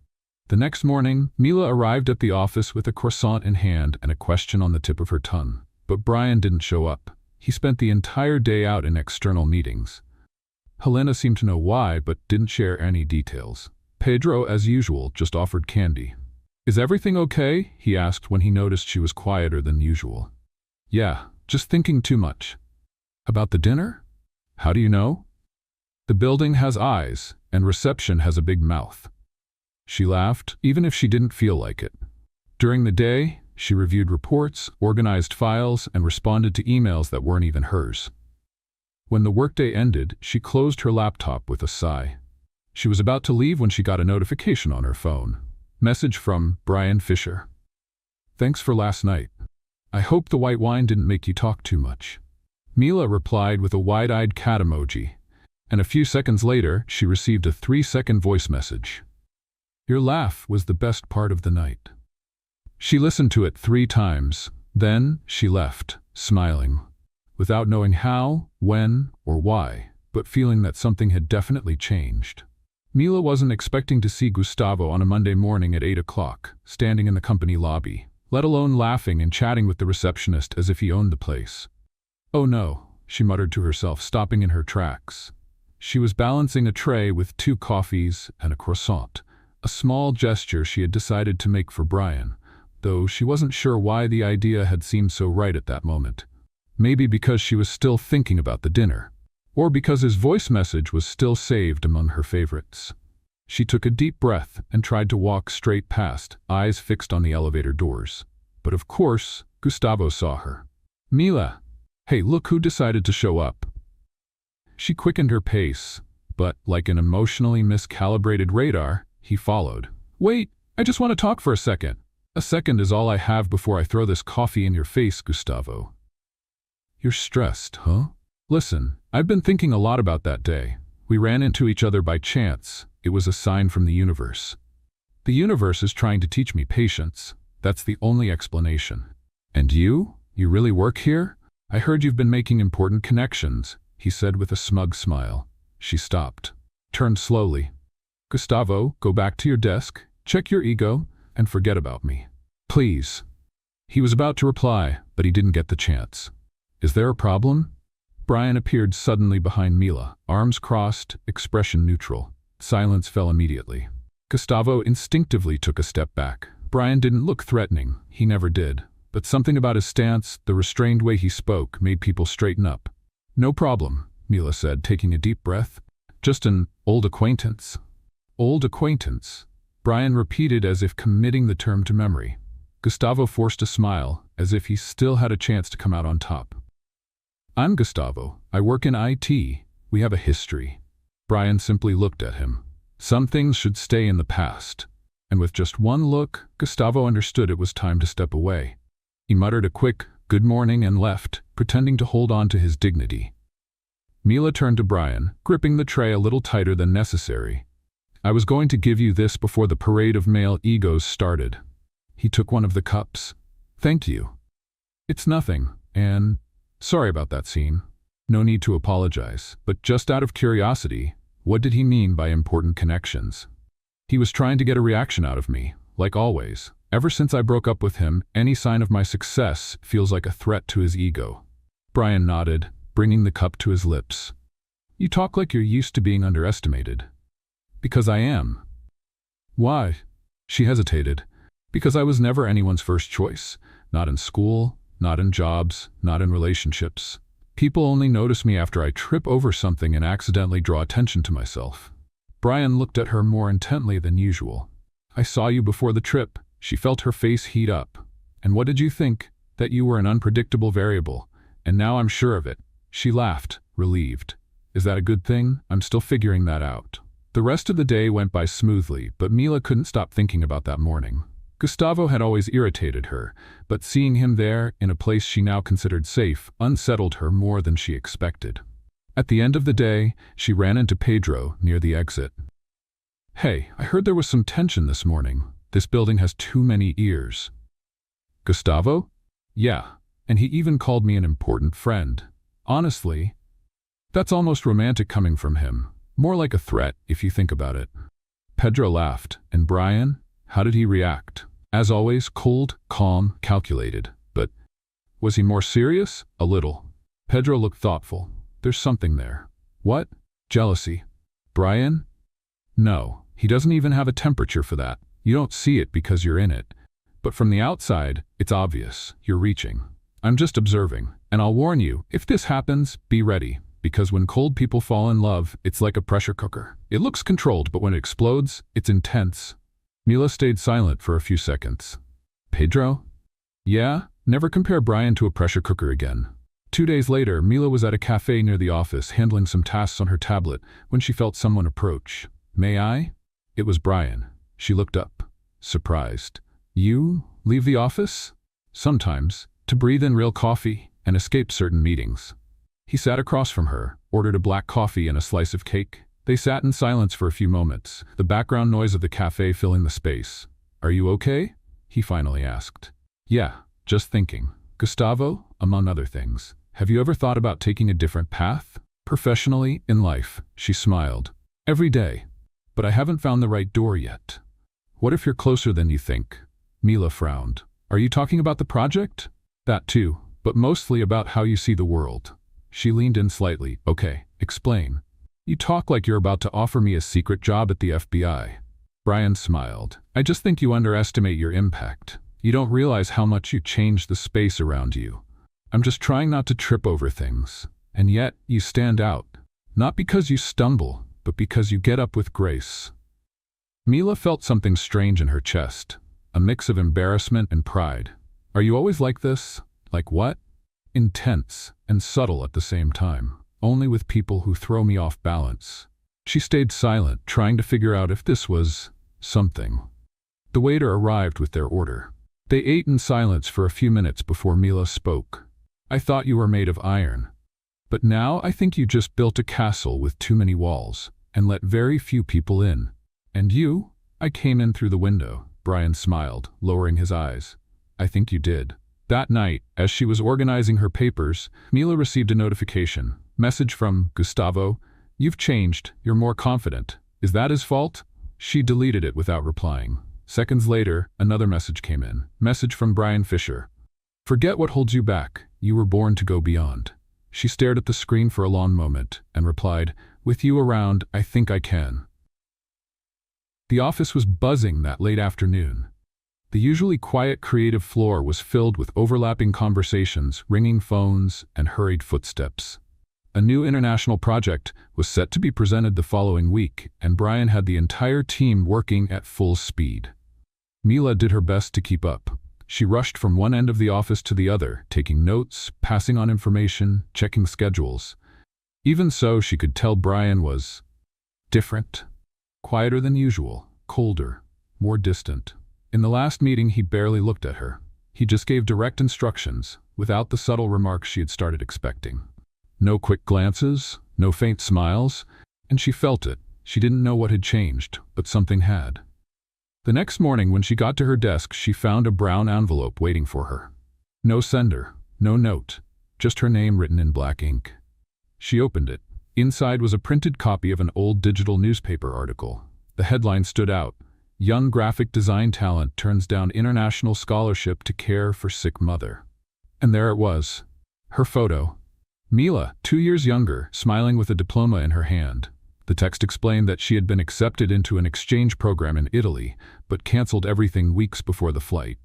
The next morning, Mila arrived at the office with a croissant in hand and a question on the tip of her tongue. But Brian didn't show up. He spent the entire day out in external meetings. Helena seemed to know why, but didn't share any details. Pedro, as usual, just offered candy. "Is everything okay?" he asked when he noticed she was quieter than usual. "Yeah, just thinking too much." "About the dinner? How do you know?" "The building has eyes, and reception has a big mouth." She laughed, even if she didn't feel like it. During the day, she reviewed reports, organized files, and responded to emails that weren't even hers. When the workday ended, she closed her laptop with a sigh. She was about to leave when she got a notification on her phone. Message from Brian Fisher. "Thanks for last night. I hope the white wine didn't make you talk too much." Mila replied with a wide-eyed cat emoji, and a few seconds later, she received a 3-second voice message. "Your laugh was the best part of the night." She listened to it 3 times, then she left, smiling, without knowing how, when, or why, but feeling that something had definitely changed. Mila wasn't expecting to see Gustavo on a Monday morning at 8 o'clock, standing in the company lobby, let alone laughing and chatting with the receptionist as if he owned the place. "Oh no," she muttered to herself, stopping in her tracks. She was balancing a tray with 2 coffees and a croissant, a small gesture she had decided to make for Brian, though she wasn't sure why the idea had seemed so right at that moment. Maybe because she was still thinking about the dinner, or because his voice message was still saved among her favorites. She took a deep breath and tried to walk straight past, eyes fixed on the elevator doors. But of course, Gustavo saw her. "Mila, hey, look who decided to show up." She quickened her pace, but like an emotionally miscalibrated radar, he followed. "Wait, I just want to talk for a second." "A second is all I have before I throw this coffee in your face, Gustavo." "You're stressed, huh?" "Listen, I've been thinking a lot about that day. We ran into each other by chance. It was a sign from the universe. The universe is trying to teach me patience. That's the only explanation." "And you? You really work here? I heard you've been making important connections," he said with a smug smile. She stopped, turned slowly. "Gustavo, go back to your desk, check your ego, and forget about me. Please." He was about to reply, but he didn't get the chance. "Is there a problem?" Brian appeared suddenly behind Mila, arms crossed, expression neutral. Silence fell immediately. Gustavo instinctively took a step back. Brian didn't look threatening, he never did, but something about his stance, the restrained way he spoke, made people straighten up. "No problem," Mila said, taking a deep breath. "Just an old acquaintance." "Old acquaintance," Brian repeated as if committing the term to memory. Gustavo forced a smile, as if he still had a chance to come out on top. "I'm Gustavo. I work in IT. We have a history." Brian simply looked at him. Some things should stay in the past. And with just one look, Gustavo understood it was time to step away. He muttered a quick, "Good morning," and left, pretending to hold on to his dignity. Mila turned to Brian, gripping the tray a little tighter than necessary. "I was going to give you this before the parade of male egos started." He took one of the cups. "Thank you." "It's nothing, and sorry about that scene. No need to apologize, but just out of curiosity, what did he mean by important connections?" "He was trying to get a reaction out of me, like always. Ever since I broke up with him, any sign of my success feels like a threat to his ego." Brian nodded, bringing the cup to his lips. "You talk like you're used to being underestimated." "Because I am." "Why?" She hesitated. "Because I was never anyone's first choice. Not in school, not in jobs, not in relationships. People only notice me after I trip over something and accidentally draw attention to myself." Brian looked at her more intently than usual. "I saw you before the trip." She felt her face heat up. "And what did you think? That you were an unpredictable variable. And now I'm sure of it." She laughed, relieved. "Is that a good thing? I'm still figuring that out." The rest of the day went by smoothly, but Mila couldn't stop thinking about that morning. Gustavo had always irritated her, but seeing him there, in a place she now considered safe, unsettled her more than she expected. At the end of the day, she ran into Pedro near the exit. "Hey, I heard there was some tension this morning. This building has too many ears." "Gustavo?" "Yeah, and he even called me an important friend. Honestly, that's almost romantic coming from him. More like a threat, if you think about it." Pedro laughed. "And Brian? How did he react?" "As always, cold, calm, calculated. But was he more serious?" "A little." Pedro looked thoughtful. "There's something there." "What?" "Jealousy." "Brian?" "No, he doesn't even have a temperature for that. You don't see it because you're in it. But from the outside, it's obvious. You're reaching. I'm just observing. And I'll warn you, if this happens, be ready. Because when cold people fall in love, it's like a pressure cooker. It looks controlled, but when it explodes, it's intense." Mila stayed silent for a few seconds. "Pedro?" "Yeah, never compare Brian to a pressure cooker again." 2 days later, Mila was at a cafe near the office handling some tasks on her tablet when she felt someone approach. "May I?" It was Brian. She looked up, surprised. "You leave the office?" "Sometimes, to breathe in real coffee and escape certain meetings." He sat across from her, ordered a black coffee and a slice of cake. They sat in silence for a few moments, the background noise of the cafe filling the space. "Are you okay?" he finally asked. "Yeah, just thinking. Gustavo, among other things. Have you ever thought about taking a different path? Professionally, in life?" She smiled. "Every day. But I haven't found the right door yet." "What if you're closer than you think?" Mila frowned. "Are you talking about the project?" "That too, but mostly about how you see the world." She leaned in slightly. "Okay, explain." "You talk like you're about to offer me a secret job at the FBI." Brian smiled. "I just think you underestimate your impact. You don't realize how much you change the space around you. I'm just trying not to trip over things. And yet, you stand out. Not because you stumble, but because you get up with grace." Mila felt something strange in her chest, a mix of embarrassment and pride. "Are you always like this?" "Like what?" "Intense and subtle at the same time, only with people who throw me off balance." She stayed silent, trying to figure out if this was something. The waiter arrived with their order. They ate in silence for a few minutes before Mila spoke. "I thought you were made of iron. But now I think you just built a castle with too many walls, and let very few people in." "And you?" "I came in through the window." Brian smiled, lowering his eyes. "I think you did." That night, as she was organizing her papers, Mila received a notification. Message from Gustavo. "You've changed. You're more confident. Is that his fault?" She deleted it without replying. Seconds later, another message came in. Message from Brian Fisher. "Forget what holds you back. You were born to go beyond." She stared at the screen for a long moment and replied, "With you around, I think I can." The office was buzzing that late afternoon. The usually quiet creative floor was filled with overlapping conversations, ringing phones, and hurried footsteps. A new international project was set to be presented the following week, and Brian had the entire team working at full speed. Mila did her best to keep up. She rushed from one end of the office to the other, taking notes, passing on information, checking schedules. Even so, she could tell Brian was different. Quieter than usual, colder, more distant. In the last meeting, he barely looked at her. He just gave direct instructions, without the subtle remarks she had started expecting. No quick glances, no faint smiles, and she felt it. She didn't know what had changed, but something had. The next morning, when she got to her desk, she found a brown envelope waiting for her. No sender, no note, just her name written in black ink. She opened it. Inside was a printed copy of an old digital newspaper article. The headline stood out: "Young graphic design talent turns down international scholarship to care for sick mother." And there it was, her photo. Mila, 2 years younger, smiling with a diploma in her hand. The text explained that she had been accepted into an exchange program in Italy, but canceled everything weeks before the flight.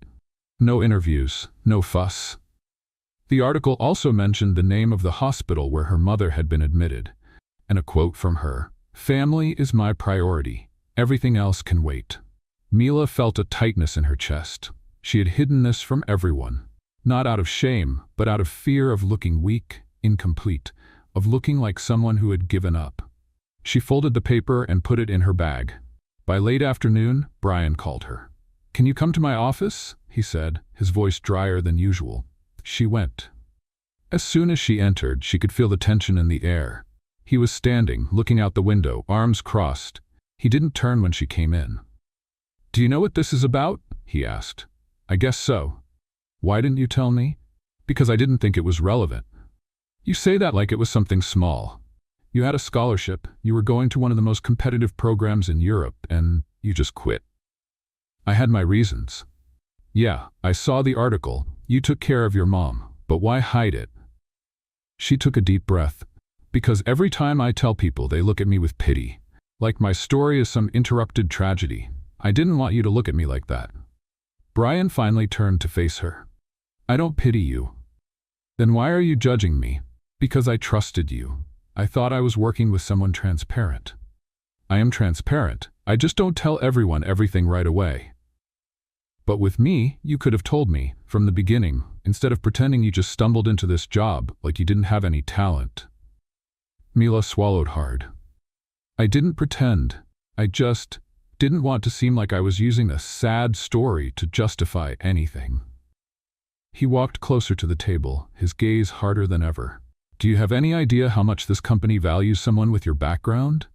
No interviews, no fuss. The article also mentioned the name of the hospital where her mother had been admitted, and a quote from her: "Family is my priority. Everything else can wait." Mila felt a tightness in her chest. She had hidden this from everyone. Not out of shame, but out of fear of looking weak, incomplete, of looking like someone who had given up. She folded the paper and put it in her bag. By late afternoon, Brian called her. "Can you come to my office?" he said, his voice drier than usual. She went. As soon as she entered, she could feel the tension in the air. He was standing, looking out the window, arms crossed. He didn't turn when she came in. "Do you know what this is about?" he asked. "I guess so." "Why didn't you tell me?" "Because I didn't think it was relevant." "You say that like it was something small. You had a scholarship, you were going to one of the most competitive programs in Europe, and you just quit." "I had my reasons." "Yeah, I saw the article. You took care of your mom, but why hide it?" She took a deep breath. "Because every time I tell people, they look at me with pity. Like my story is some interrupted tragedy. I didn't want you to look at me like that." Brian finally turned to face her. "I don't pity you." "Then why are you judging me?" "Because I trusted you. I thought I was working with someone transparent." "I am transparent. I just don't tell everyone everything right away." "But with me, you could have told me from the beginning, instead of pretending you just stumbled into this job like you didn't have any talent." Mila swallowed hard. "I didn't pretend. I just didn't want to seem like I was using a sad story to justify anything." He walked closer to the table, his gaze harder than ever. "Do you have any idea how much this company values someone with your background?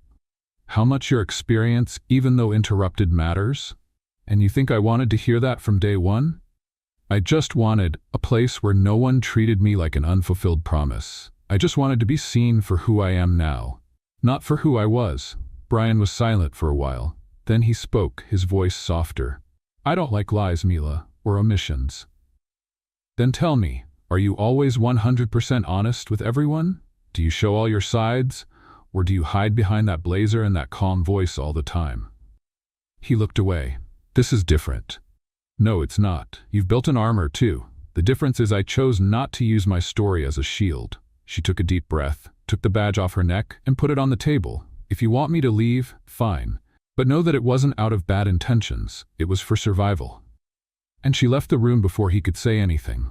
How much your experience, even though interrupted, matters? And you think I wanted to hear that from day one? I just wanted a place where no one treated me like an unfulfilled promise. I just wanted to be seen for who I am now, not for who I was." Brian was silent for a while. Then he spoke, his voice softer. "I don't like lies, Mila, or omissions." "Then tell me, are you always 100% honest with everyone? Do you show all your sides? Or do you hide behind that blazer and that calm voice all the time?" He looked away. "This is different." "No, it's not. You've built an armor too. The difference is I chose not to use my story as a shield." She took a deep breath, took the badge off her neck, and put it on the table. "If you want me to leave, fine. But know that it wasn't out of bad intentions. It was for survival." And she left the room before he could say anything.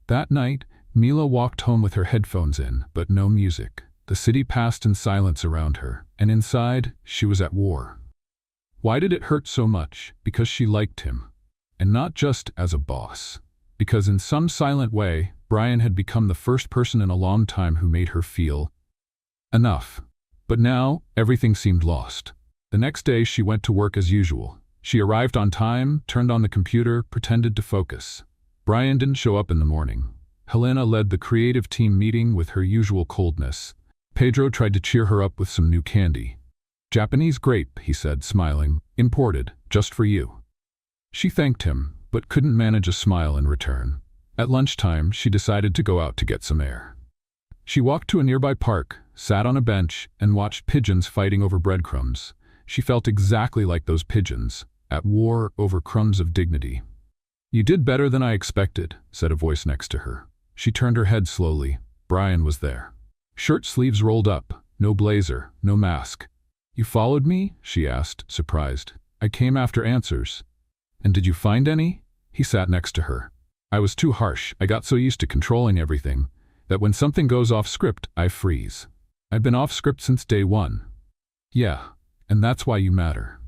That night, Mila walked home with her headphones in, but no music. The city passed in silence around her, and inside, she was at war. Why did it hurt so much? Because she liked him. And not just as a boss. Because in some silent way, Brian had become the first person in a long time who made her feel enough. But now, everything seemed lost. The next day, she went to work as usual. She arrived on time, turned on the computer, pretended to focus. Brian didn't show up in the morning. Helena led the creative team meeting with her usual coldness. Pedro tried to cheer her up with some new candy. "Japanese grape," he said, smiling. "Imported, just for you." She thanked him, but couldn't manage a smile in return. At lunchtime, she decided to go out to get some air. She walked to a nearby park, sat on a bench, and watched pigeons fighting over breadcrumbs. She felt exactly like those pigeons, at war over crumbs of dignity. "You did better than I expected," said a voice next to her. She turned her head slowly. Brian was there. Shirt sleeves rolled up, no blazer, no mask. "You followed me?" she asked, surprised. "I came after answers." "And did you find any?" He sat next to her. "I was too harsh. I got so used to controlling everything that when something goes off script, I freeze. I've been off script since day one." "Yeah, and that's why you matter."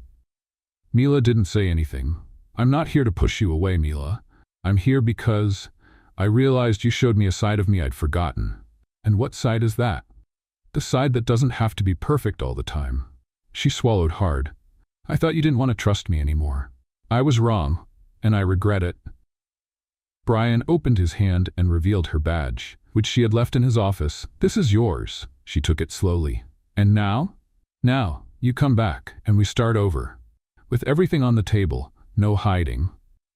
Mila didn't say anything. "I'm not here to push you away, Mila. I'm here because I realized you showed me a side of me I'd forgotten." "And what side is that?" "The side that doesn't have to be perfect all the time." She swallowed hard. "I thought you didn't want to trust me anymore. I was wrong, and I regret it." Brian opened his hand and revealed her badge, which she had left in his office. "This is yours." She took it slowly. "And now?" "Now, you come back, and we start over. With everything on the table, no hiding."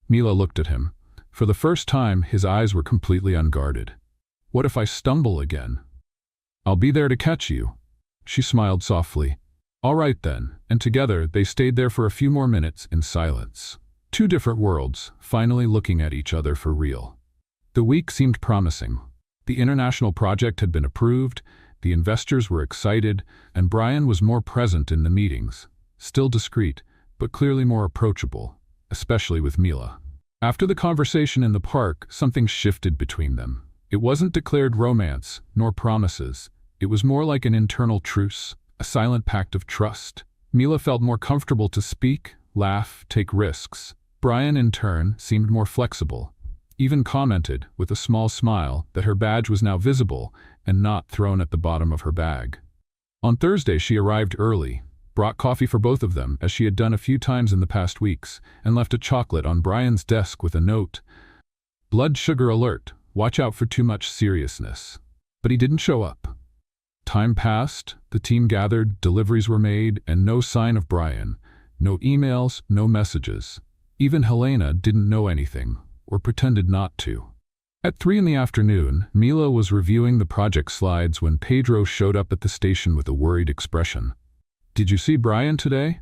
Mila looked at him. For the first time, his eyes were completely unguarded. "What if I stumble again?" "I'll be there to catch you." She smiled softly. "All right then," and together they stayed there for a few more minutes in silence. Two different worlds, finally looking at each other for real. The week seemed promising. The international project had been approved, the investors were excited, and Brian was more present in the meetings. Still discreet, but clearly more approachable, especially with Mila. After the conversation in the park, something shifted between them. It wasn't declared romance, nor promises. It was more like an internal truce, a silent pact of trust. Mila felt more comfortable to speak, laugh, take risks. Brian, in turn, seemed more flexible. Even commented, with a small smile, that her badge was now visible and not thrown at the bottom of her bag. On Thursday, she arrived early, brought coffee for both of them, as she had done a few times in the past weeks, and left a chocolate on Brian's desk with a note. Blood sugar alert. Watch out for too much seriousness. But he didn't show up. Time passed, the team gathered, deliveries were made, and no sign of Brian. No emails, no messages. Even Helena didn't know anything, or pretended not to. At 3 in the afternoon, Mila was reviewing the project slides when Pedro showed up at the station with a worried expression. "Did you see Brian today?"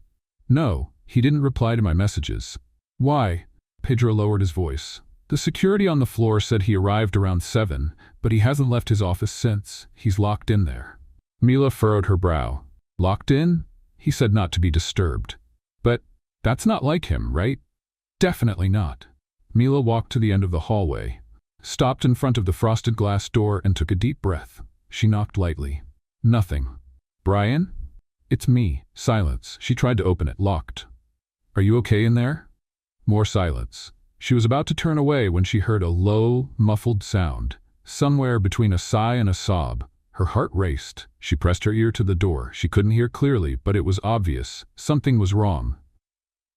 "No, he didn't reply to my messages." "Why?" Pedro lowered his voice. "The security on the floor said he arrived around 7, but he hasn't left his office since. He's locked in there." Mila furrowed her brow. "Locked in?" He said not to be disturbed. "But that's not like him, right?" "Definitely not." Mila walked to the end of the hallway, stopped in front of the frosted glass door and took a deep breath. She knocked lightly. Nothing. "Brian?" "It's me." Silence. She tried to open it. Locked. "Are you okay in there?" More silence. She was about to turn away when she heard a low, muffled sound, somewhere between a sigh and a sob. Her heart raced. She pressed her ear to the door. She couldn't hear clearly, but it was obvious. Something was wrong.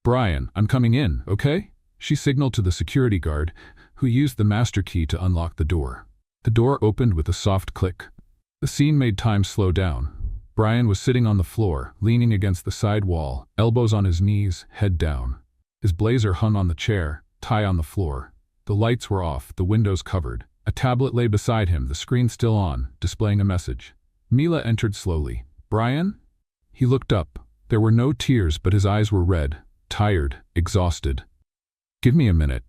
"Brian, I'm coming in, okay?" She signaled to the security guard, who used the master key to unlock the door. The door opened with a soft click. The scene made time slow down. Brian was sitting on the floor, leaning against the side wall, elbows on his knees, head down. His blazer hung on the chair, tie on the floor. The lights were off, the windows covered. A tablet lay beside him, the screen still on, displaying a message. Mila entered slowly. "Brian?" He looked up. There were no tears, but his eyes were red, tired, exhausted. "Give me a minute,"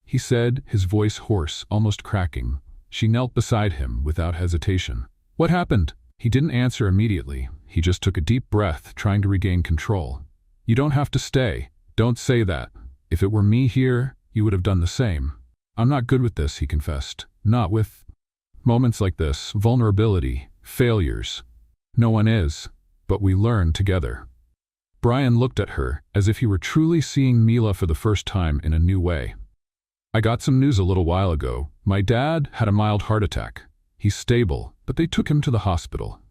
he said, his voice hoarse, almost cracking. She knelt beside him, without hesitation. "What happened?" He didn't answer immediately. He just took a deep breath, trying to regain control. "You don't have to stay. Don't say that. If it were me here, you would have done the same." "I'm not good with this," he confessed. "Not with moments like this, vulnerability, failures. No one is, but we learn together." Brian looked at her, as if he were truly seeing Mila for the first time in a new way. "I got some news a little while ago. My dad had a mild heart attack. He's stable, but they took him to the hospital."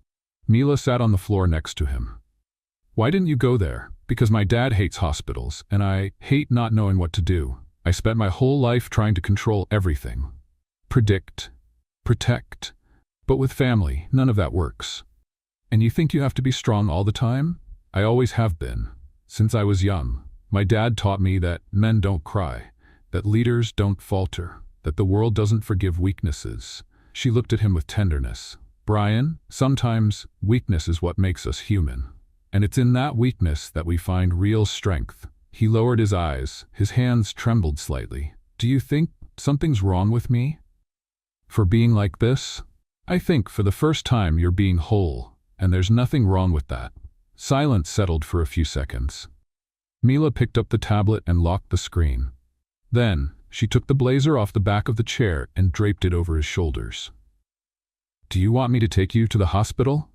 Mila sat on the floor next to him. "Why didn't you go there?" "Because my dad hates hospitals, and I hate not knowing what to do. I spent my whole life trying to control everything. Predict, protect. But with family, none of that works. And you think you have to be strong all the time? I always have been. Since I was young. My dad taught me that men don't cry, that leaders don't falter, that the world doesn't forgive weaknesses." She looked at him with tenderness. "Brian, sometimes weakness is what makes us human. And it's in that weakness that we find real strength." He lowered his eyes. His hands trembled slightly. "Do you think something's wrong with me? For being like this?" "I think for the first time you're being whole, and there's nothing wrong with that." Silence settled for a few seconds. Mila picked up the tablet and locked the screen. Then, she took the blazer off the back of the chair and draped it over his shoulders. "Do you want me to take you to the hospital?"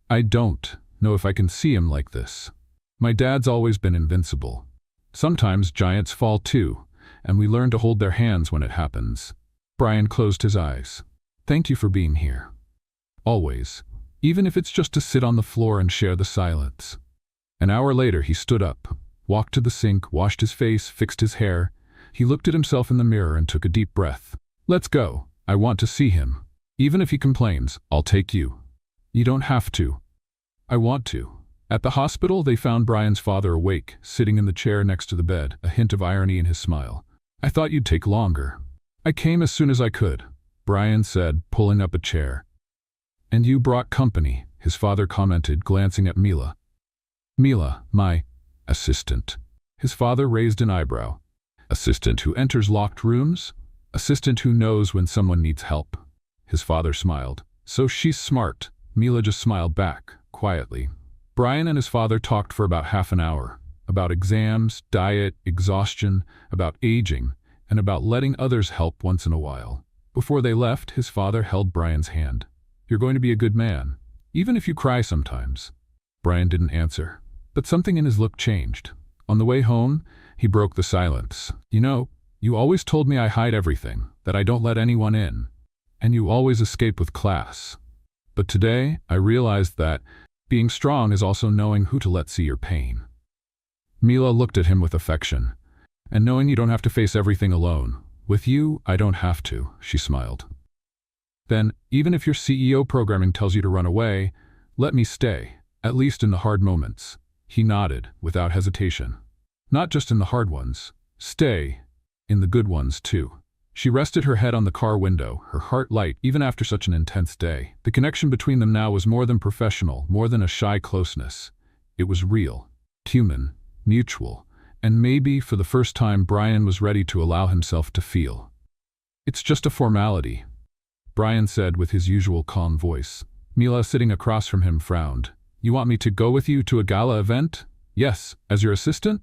"I don't know if I can see him like this. My dad's always been invincible. Sometimes giants fall too, and we learn to hold their hands when it happens." Brian closed his eyes. "Thank you for being here. Always. Even if it's just to sit on the floor and share the silence." An hour later he stood up, walked to the sink, washed his face, fixed his hair. He looked at himself in the mirror and took a deep breath. "Let's go. I want to see him. Even if he complains, I'll take you." "You don't have to." "I want to." At the hospital, they found Brian's father awake, sitting in the chair next to the bed, a hint of irony in his smile. "I thought you'd take longer." "I came as soon as I could," Brian said, pulling up a chair. "And you brought company," his father commented, glancing at Mila. "Mila, my assistant." His father raised an eyebrow. "Assistant who enters locked rooms? Assistant who knows when someone needs help." His father smiled. "So she's smart." Mila just smiled back, quietly. Brian and his father talked for about half an hour, about exams, diet, exhaustion, about aging, and about letting others help once in a while. Before they left, his father held Brian's hand. "You're going to be a good man, even if you cry sometimes." Brian didn't answer, but something in his look changed. On the way home, he broke the silence. "You know, you always told me I hide everything, that I don't let anyone in, and you always escape with class. But today, I realized that being strong is also knowing who to let see your pain. Mila looked at him with affection. And knowing you don't have to face everything alone. With you, I don't have to, she smiled. Then, even if your CEO programming tells you to run away, let me stay, at least in the hard moments. He nodded, without hesitation. Not just in the hard ones. Stay, in the good ones too. She rested her head on the car window, her heart light even after such an intense day. The connection between them now was more than professional, more than a shy closeness. It was real, human, mutual, and maybe for the first time Brian was ready to allow himself to feel. It's just a formality, Brian said with his usual calm voice. Mila, sitting across from him, frowned. You want me to go with you to a gala event? Yes, as your assistant?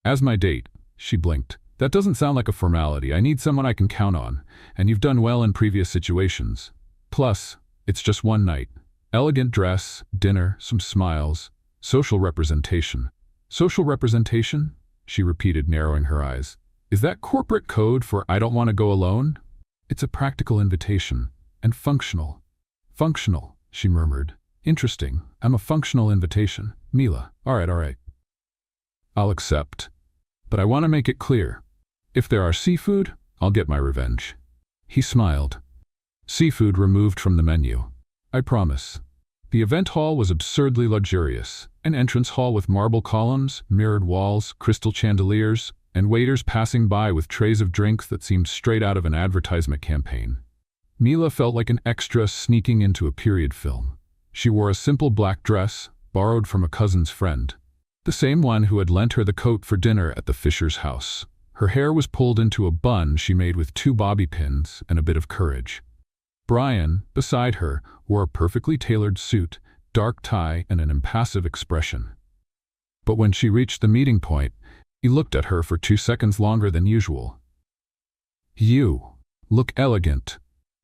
As my date, she blinked. That doesn't sound like a formality. I need someone I can count on, and you've done well in previous situations. Plus, it's just one night. Elegant dress, dinner, some smiles, social representation. Social representation? She repeated, narrowing her eyes. Is that corporate code for I don't want to go alone? It's a practical invitation, and functional. Functional, she murmured. Interesting. I'm a functional invitation. Mila, all right. I'll accept. But I want to make it clear. If there are seafood, I'll get my revenge. He smiled. Seafood removed from the menu. I promise. The event hall was absurdly luxurious. An entrance hall with marble columns, mirrored walls, crystal chandeliers, and waiters passing by with trays of drinks that seemed straight out of an advertisement campaign. Mila felt like an extra sneaking into a period film. She wore a simple black dress, borrowed from a cousin's friend. The same one who had lent her the coat for dinner at the Fisher's house. Her hair was pulled into a bun she made with 2 bobby pins and a bit of courage. Brian, beside her, wore a perfectly tailored suit, dark tie, and an impassive expression. But when she reached the meeting point, he looked at her for 2 seconds longer than usual. You look elegant.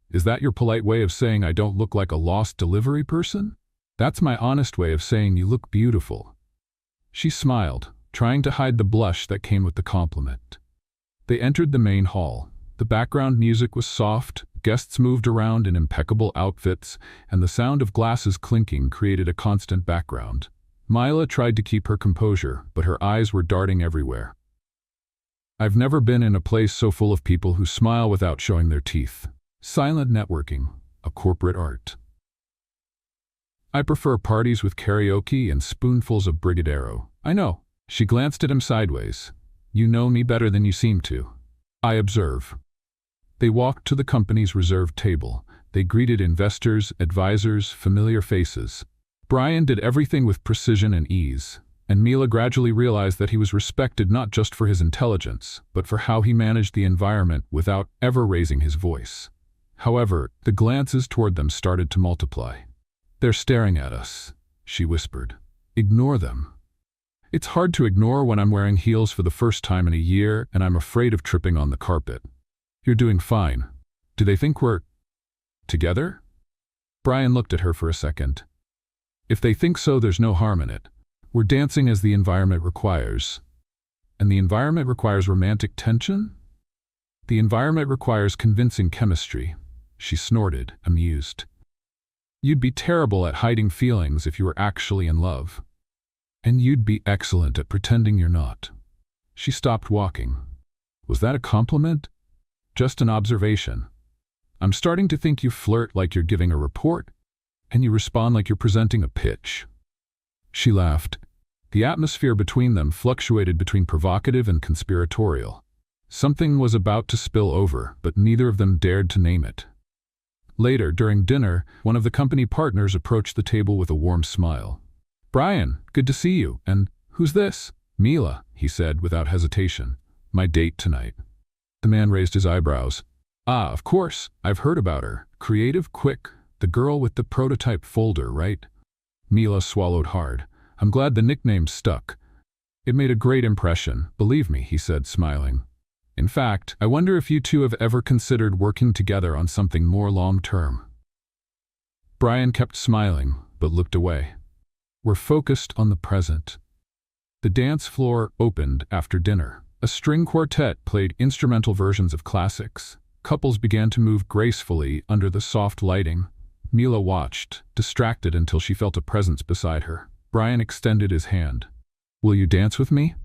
Is that your polite way of saying I don't look like a lost delivery person? That's my honest way of saying you look beautiful. She smiled, trying to hide the blush that came with the compliment. They entered the main hall. The background music was soft, guests moved around in impeccable outfits, and the sound of glasses clinking created a constant background. Mila tried to keep her composure, but her eyes were darting everywhere. I've never been in a place so full of people who smile without showing their teeth. Silent networking, a corporate art. I prefer parties with karaoke and spoonfuls of Brigadeiro. I know. She glanced at him sideways. You know me better than you seem to. I observe. They walked to the company's reserved table. They greeted investors, advisors, familiar faces. Brian did everything with precision and ease, and Mila gradually realized that he was respected not just for his intelligence, but for how he managed the environment without ever raising his voice. However, the glances toward them started to multiply. They're staring at us, she whispered. Ignore them. It's hard to ignore when I'm wearing heels for the first time in a year and I'm afraid of tripping on the carpet. You're doing fine. Do they think we're together? Brian looked at her for a second. If they think so, there's no harm in it. We're dancing as the environment requires. And the environment requires romantic tension? The environment requires convincing chemistry. She snorted, amused. You'd be terrible at hiding feelings if you were actually in love. And you'd be excellent at pretending you're not. She stopped walking. Was that a compliment? Just an observation. I'm starting to think you flirt like you're giving a report, and you respond like you're presenting a pitch. She laughed. The atmosphere between them fluctuated between provocative and conspiratorial. Something was about to spill over, but neither of them dared to name it. Later, during dinner, one of the company partners approached the table with a warm smile. Brian, good to see you. And who's this? Mila, he said without hesitation. My date tonight. The man raised his eyebrows. Ah, of course. I've heard about her. Creative, quick. The girl with the prototype folder, right? Mila swallowed hard. I'm glad the nickname stuck. It made a great impression, believe me, he said, smiling. In fact, I wonder if you two have ever considered working together on something more long-term. Brian kept smiling, but looked away. We're focused on the present. The dance floor opened after dinner. A string quartet played instrumental versions of classics. Couples began to move gracefully under the soft lighting. Mila watched, distracted until she felt a presence beside her. Brian extended his hand. "Will you dance with me?"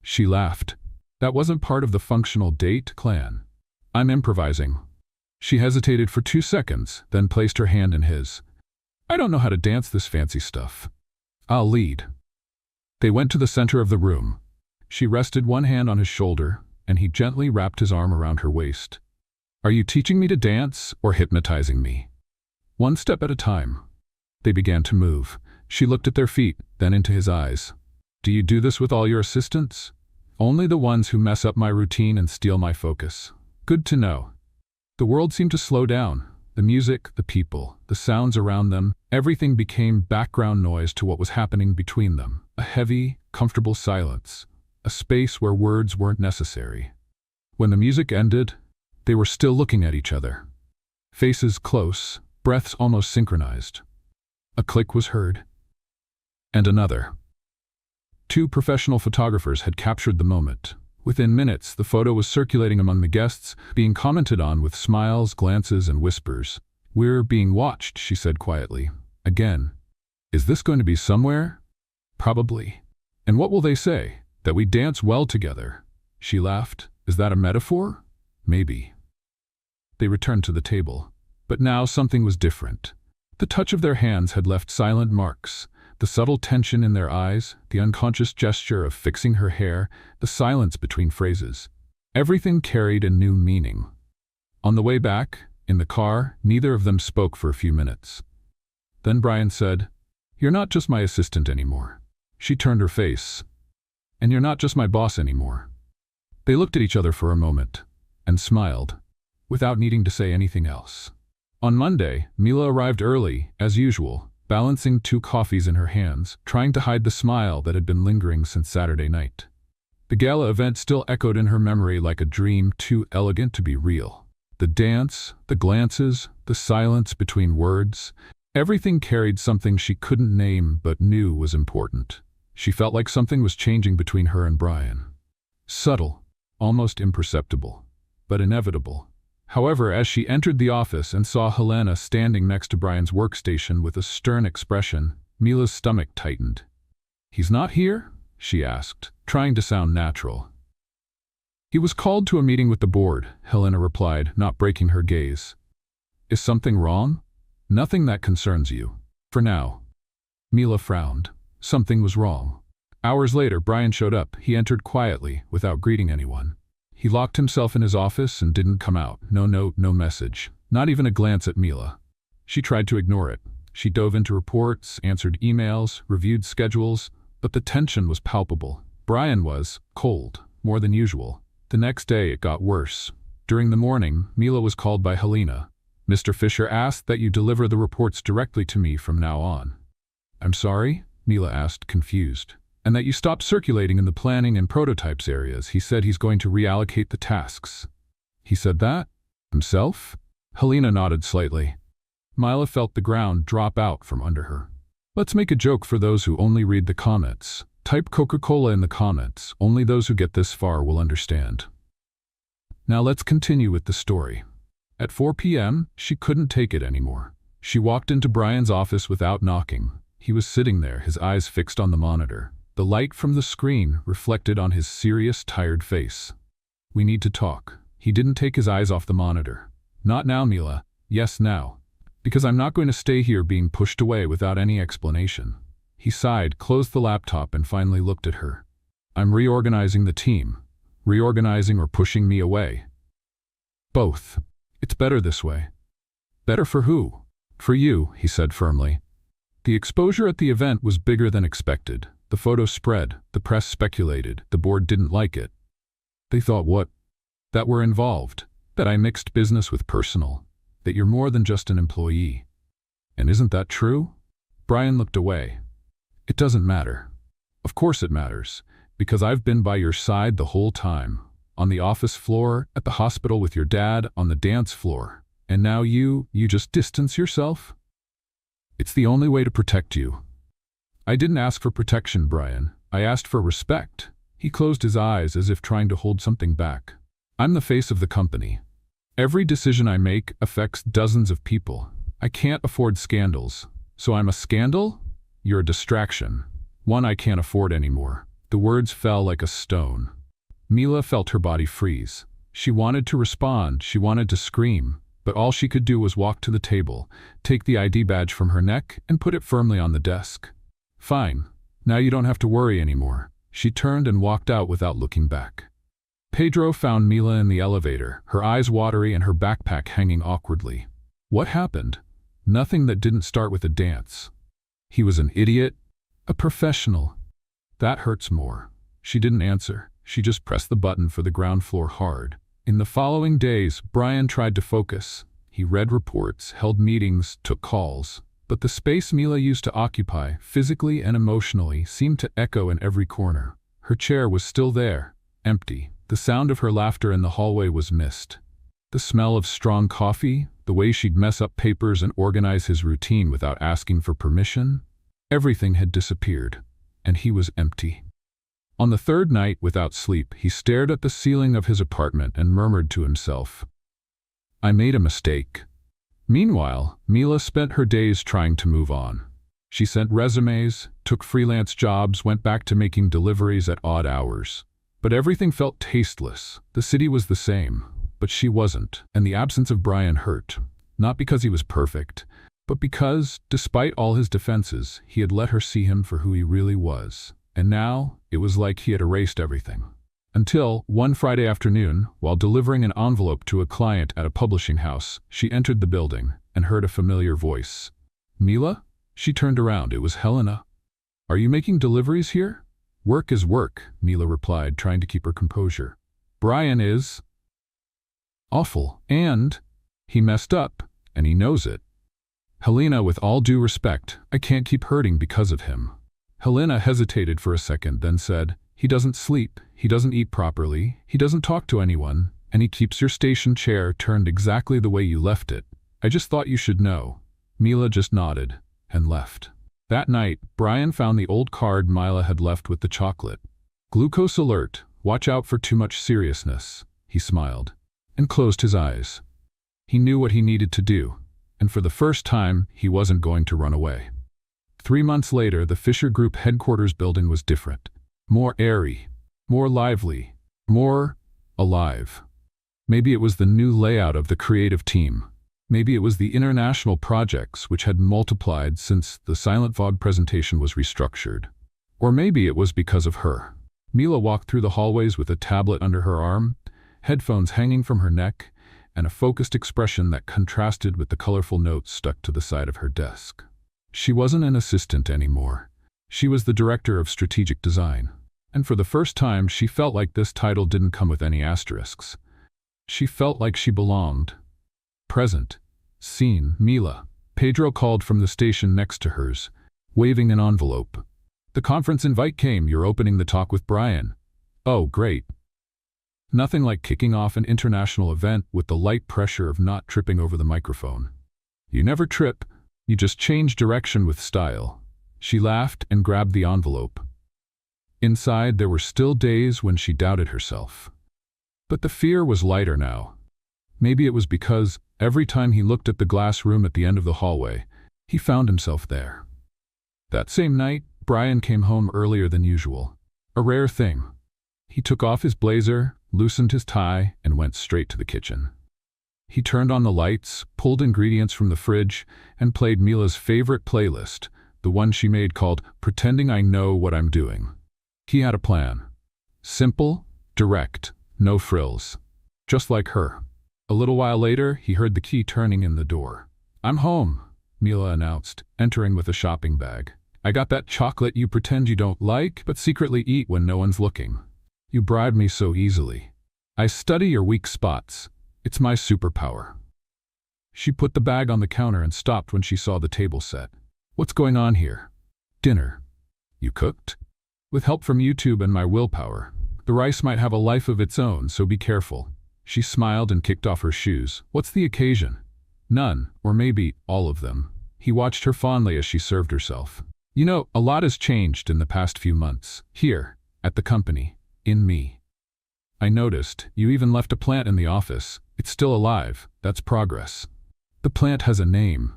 She laughed. "That wasn't part of the functional date plan. I'm improvising." She hesitated for 2 seconds, then placed her hand in his. "I don't know how to dance this fancy stuff. I'll lead." They went to the center of the room. She rested one hand on his shoulder, and he gently wrapped his arm around her waist. "Are you teaching me to dance or hypnotizing me?" "One step at a time." They began to move. She looked at their feet, then into his eyes. "Do you do this with all your assistants?" "Only the ones who mess up my routine and steal my focus." "Good to know." The world seemed to slow down. The music, the people, the sounds around them, everything became background noise to what was happening between them. A heavy, comfortable silence. A space where words weren't necessary. When the music ended, they were still looking at each other. Faces close, breaths almost synchronized. A click was heard. And another. 2 professional photographers had captured the moment. Within minutes, the photo was circulating among the guests, being commented on with smiles, glances, and whispers. "We're being watched," she said quietly. "Again. Is this going to be somewhere?" "Probably." "And what will they say? That we dance well together?" She laughed. "Is that a metaphor?" "Maybe." They returned to the table. But now something was different. The touch of their hands had left silent marks. The subtle tension in their eyes, the unconscious gesture of fixing her hair, the silence between phrases. Everything carried a new meaning. On the way back, in the car, neither of them spoke for a few minutes. Then Brian said, "You're not just my assistant anymore." She turned her face. "And you're not just my boss anymore." They looked at each other for a moment, and smiled, without needing to say anything else. On Monday, Mila arrived early, as usual, balancing 2 coffees in her hands, trying to hide the smile that had been lingering since Saturday night. The gala event still echoed in her memory like a dream too elegant to be real. The dance, the glances, the silence between words, everything carried something she couldn't name but knew was important. She felt like something was changing between her and Brian. Subtle, almost imperceptible, but inevitable. However, as she entered the office and saw Helena standing next to Brian's workstation with a stern expression, Mila's stomach tightened. "He's not here?" she asked, trying to sound natural. "He was called to a meeting with the board," Helena replied, not breaking her gaze. "Is something wrong?" "Nothing that concerns you. For now." Mila frowned. Something was wrong. Hours later, Brian showed up. He entered quietly, without greeting anyone. He locked himself in his office and didn't come out. No note, no message. Not even a glance at Mila. She tried to ignore it. She dove into reports, answered emails, reviewed schedules, but the tension was palpable. Brian was cold, more than usual. The next day it got worse. During the morning, Mila was called by Helena. "Mr. Fisher asked that you deliver the reports directly to me from now on." "I'm sorry?" Mila asked, confused. "And that you stop circulating in the planning and prototypes areas. He said he's going to reallocate the tasks." "He said that? Himself?" Helena nodded slightly. Mila felt the ground drop out from under her. "Let's make a joke for those who only read the comments. Type Coca-Cola in the comments. Only those who get this far will understand." Now let's continue with the story. At 4 p.m., she couldn't take it anymore. She walked into Brian's office without knocking. He was sitting there, his eyes fixed on the monitor. The light from the screen reflected on his serious, tired face. "We need to talk." He didn't take his eyes off the monitor. "Not now, Mila." "Yes, now. Because I'm not going to stay here being pushed away without any explanation." He sighed, closed the laptop, and finally looked at her. "I'm reorganizing the team." "Reorganizing or pushing me away?" "Both. It's better this way." "Better for who?" "For you," he said firmly. The exposure at the event was bigger than expected. The photo spread, the press speculated, the board didn't like it. They thought what? That we're involved, that I mixed business with personal, that you're more than just an employee. And isn't that true? Brian looked away. "It doesn't matter." "Of course it matters, because I've been by your side the whole time. On the office floor, at the hospital with your dad, on the dance floor. And now you just distance yourself?" "It's the only way to protect you." "I didn't ask for protection, Brian. I asked for respect." He closed his eyes as if trying to hold something back. "I'm the face of the company. Every decision I make affects dozens of people. I can't afford scandals. So I'm a scandal? You're a distraction. One I can't afford anymore. The words fell like a stone. Mila felt her body freeze. She wanted to respond, she wanted to scream, but all she could do was walk to the table, take the ID badge from her neck, and put it firmly on the desk. Fine. Now you don't have to worry anymore. She turned and walked out without looking back. Pedro found Mila in the elevator, her eyes watery and her backpack hanging awkwardly. What happened? Nothing that didn't start with a dance. He was an idiot, a professional. That hurts more. She didn't answer. She just pressed the button for the ground floor hard. In the following days, Brian tried to focus. He read reports, held meetings, took calls. But the space Mila used to occupy, physically and emotionally, seemed to echo in every corner. Her chair was still there, empty. The sound of her laughter in the hallway was missed. The smell of strong coffee, the way she'd mess up papers and organize his routine without asking for permission, everything had disappeared, and he was empty. On the third night, without sleep, he stared at the ceiling of his apartment and murmured to himself, "I made a mistake." Meanwhile, Mila spent her days trying to move on. She sent resumes, took freelance jobs, went back to making deliveries at odd hours. But everything felt tasteless. The city was the same, but she wasn't, and the absence of Brian hurt. Not because he was perfect, but because, despite all his defenses, he had let her see him for who he really was. And now, it was like he had erased everything. Until, one Friday afternoon, while delivering an envelope to a client at a publishing house, she entered the building and heard a familiar voice. "Mila?" She turned around. It was Helena. "Are you making deliveries here?" "Work is work," Mila replied, trying to keep her composure. "Brian is awful, and he messed up, and he knows it." "Helena, with all due respect, I can't keep hurting because of him." Helena hesitated for a second, then said, "He doesn't sleep, he doesn't eat properly, he doesn't talk to anyone, and he keeps your station chair turned exactly the way you left it. I just thought you should know." Mila just nodded and left. That night, Brian found the old card Mila had left with the chocolate. "Glucose alert, watch out for too much seriousness," he smiled, and closed his eyes. He knew what he needed to do, and for the first time, he wasn't going to run away. 3 months later, the Fisher Group headquarters building was different. More airy, more lively, more alive. Maybe it was the new layout of the creative team. Maybe it was the international projects which had multiplied since the Silent Fog presentation was restructured. Or maybe it was because of her. Mila walked through the hallways with a tablet under her arm, headphones hanging from her neck, and a focused expression that contrasted with the colorful notes stuck to the side of her desk. She wasn't an assistant anymore. She was the director of strategic design. And for the first time, she felt like this title didn't come with any asterisks. She felt like she belonged. Present. Seen. "Mila." Pedro called from the station next to hers, waving an envelope. "The conference invite came. You're opening the talk with Brian." "Oh, great." Nothing like kicking off an international event with the light pressure of not tripping over the microphone. "You never trip. You just change direction with style." She laughed and grabbed the envelope. Inside, there were still days when she doubted herself. But the fear was lighter now. Maybe it was because, every time he looked at the glass room at the end of the hallway, he found himself there. That same night, Brian came home earlier than usual. A rare thing. He took off his blazer, loosened his tie, and went straight to the kitchen. He turned on the lights, pulled ingredients from the fridge, and played Mila's favorite playlist, the one she made called "Pretending I Know What I'm Doing." He had a plan. Simple, direct, no frills. Just like her. A little while later, he heard the key turning in the door. "I'm home," Mila announced, entering with a shopping bag. "I got that chocolate you pretend you don't like, but secretly eat when no one's looking. You bribe me so easily. I study your weak spots. It's my superpower." She put the bag on the counter and stopped when she saw the table set. "What's going on here?" "Dinner." "You cooked?" "With help from YouTube and my willpower. The rice might have a life of its own, so be careful." She smiled and kicked off her shoes. "What's the occasion?" "None, or maybe all of them." He watched her fondly as she served herself. "You know, a lot has changed in the past few months. Here, at the company, in me. I noticed, you even left a plant in the office. It's still alive. That's progress." "The plant has a name."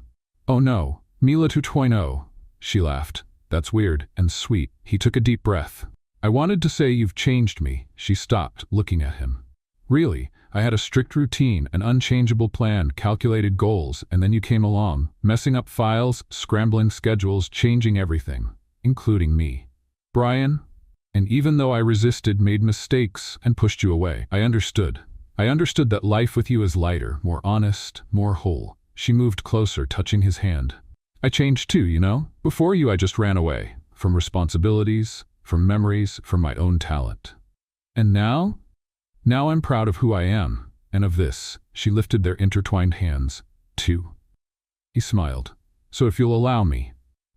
Oh no, Mila 2.0. She laughed. That's weird and sweet. He took a deep breath. I wanted to say you've changed me. She stopped, looking at him. Really, I had a strict routine, an unchangeable plan, calculated goals, and then you came along, messing up files, scrambling schedules, changing everything, including me. Brian, and even though I resisted, made mistakes, and pushed you away, I understood. I understood that life with you is lighter, more honest, more whole. She moved closer, touching his hand. I changed too, you know? Before you, I just ran away. From responsibilities, from memories, from my own talent. And now? Now I'm proud of who I am, and of this. She lifted their intertwined hands. Too. He smiled. So if you'll allow me.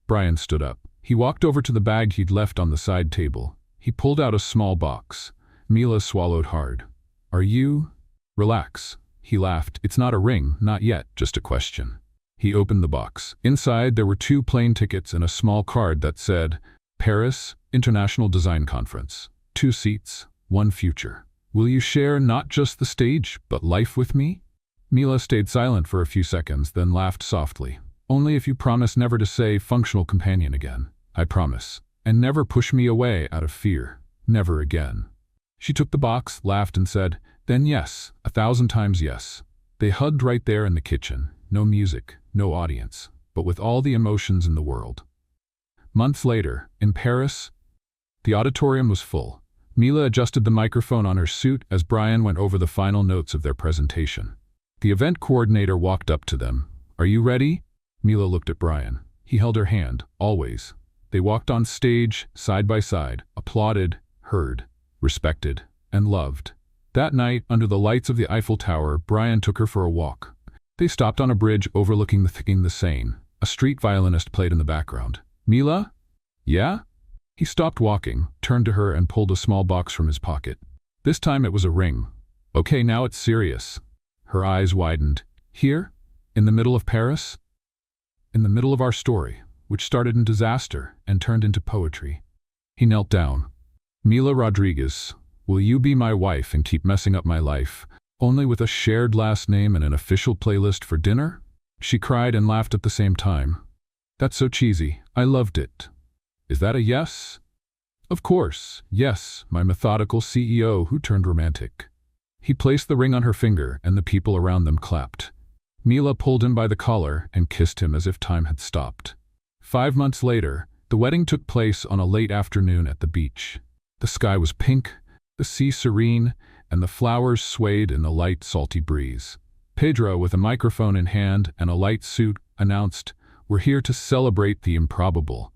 Brian stood up. He walked over to the bag he'd left on the side table. He pulled out a small box. Mila swallowed hard. Are you? Relax. He laughed. It's not a ring, not yet, just a question. He opened the box. Inside there were 2 plane tickets and a small card that said, Paris, International Design Conference. 2 seats, 1 future. Will you share not just the stage, but life with me? Mila stayed silent for a few seconds, then laughed softly. Only if you promise never to say functional companion again. I promise. And never push me away out of fear. Never again. She took the box, laughed, and said, then yes, 1,000 times yes. They hugged right there in the kitchen. No music, no audience, but with all the emotions in the world. Months later, in Paris, the auditorium was full. Mila adjusted the microphone on her suit as Brian went over the final notes of their presentation. The event coordinator walked up to them. Are you ready? Mila looked at Brian. He held her hand, always. They walked on stage, side by side, applauded, heard, respected, and loved. That night, under the lights of the Eiffel Tower, Brian took her for a walk. They stopped on a bridge overlooking the Seine. A street violinist played in the background. Mila? Yeah? He stopped walking, turned to her, and pulled a small box from his pocket. This time it was a ring. Okay, now it's serious. Her eyes widened. Here? In the middle of Paris? In the middle of our story, which started in disaster and turned into poetry. He knelt down. Mila Rodriguez, will you be my wife and keep messing up my life, only with a shared last name and an official playlist for dinner? She cried and laughed at the same time. That's so cheesy. I loved it. Is that a yes? Of course, yes, my methodical CEO who turned romantic. He placed the ring on her finger and the people around them clapped. Mila pulled him by the collar and kissed him as if time had stopped. 5 months later, the wedding took place on a late afternoon at the beach. The sky was pink, the sea serene, and the flowers swayed in the light, salty breeze. Pedro, with a microphone in hand and a light suit, announced, "We're here to celebrate the improbable."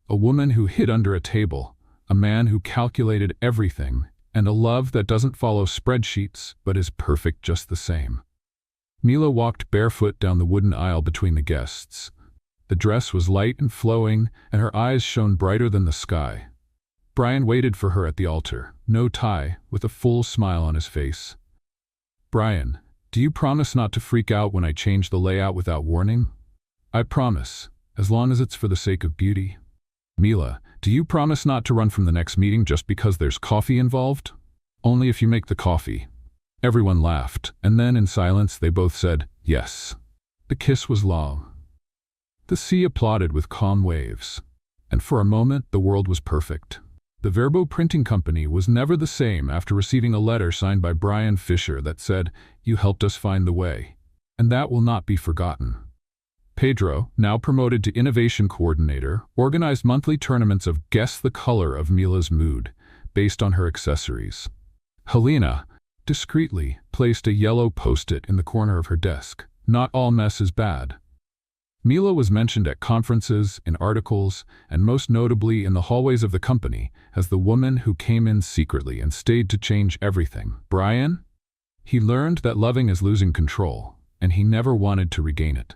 A woman who hid under a table, a man who calculated everything, and a love that doesn't follow spreadsheets but is perfect just the same. Mila walked barefoot down the wooden aisle between the guests. The dress was light and flowing, and her eyes shone brighter than the sky. Brian waited for her at the altar, no tie, with a full smile on his face. Brian, do you promise not to freak out when I change the layout without warning? I promise, as long as it's for the sake of beauty. Mila, do you promise not to run from the next meeting just because there's coffee involved? Only if you make the coffee. Everyone laughed, and then in silence they both said, yes. The kiss was long. The sea applauded with calm waves. And for a moment the world was perfect. The Verbo Printing Company was never the same after receiving a letter signed by Brian Fisher that said, "You helped us find the way." And that will not be forgotten. Pedro, now promoted to Innovation Coordinator, organized monthly tournaments of Guess the Color of Mila's Mood, based on her accessories. Helena, discreetly, placed a yellow post-it in the corner of her desk. Not all mess is bad. Mila was mentioned at conferences, in articles, and most notably in the hallways of the company as the woman who came in secretly and stayed to change everything. Brian? He learned that loving is losing control, and he never wanted to regain it.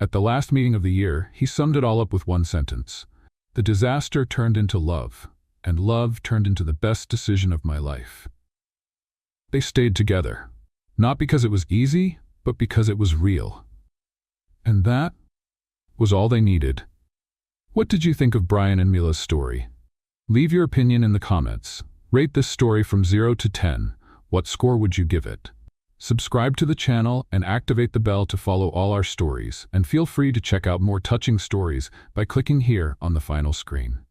At the last meeting of the year, he summed it all up with one sentence. The disaster turned into love, and love turned into the best decision of my life. They stayed together, not because it was easy, but because it was real. And that was all they needed. What did you think of Brian and Mila's story? Leave your opinion in the comments. Rate this story from 0 to 10. What score would you give it? Subscribe to the channel and activate the bell to follow all our stories, and feel free to check out more touching stories by clicking here on the final screen.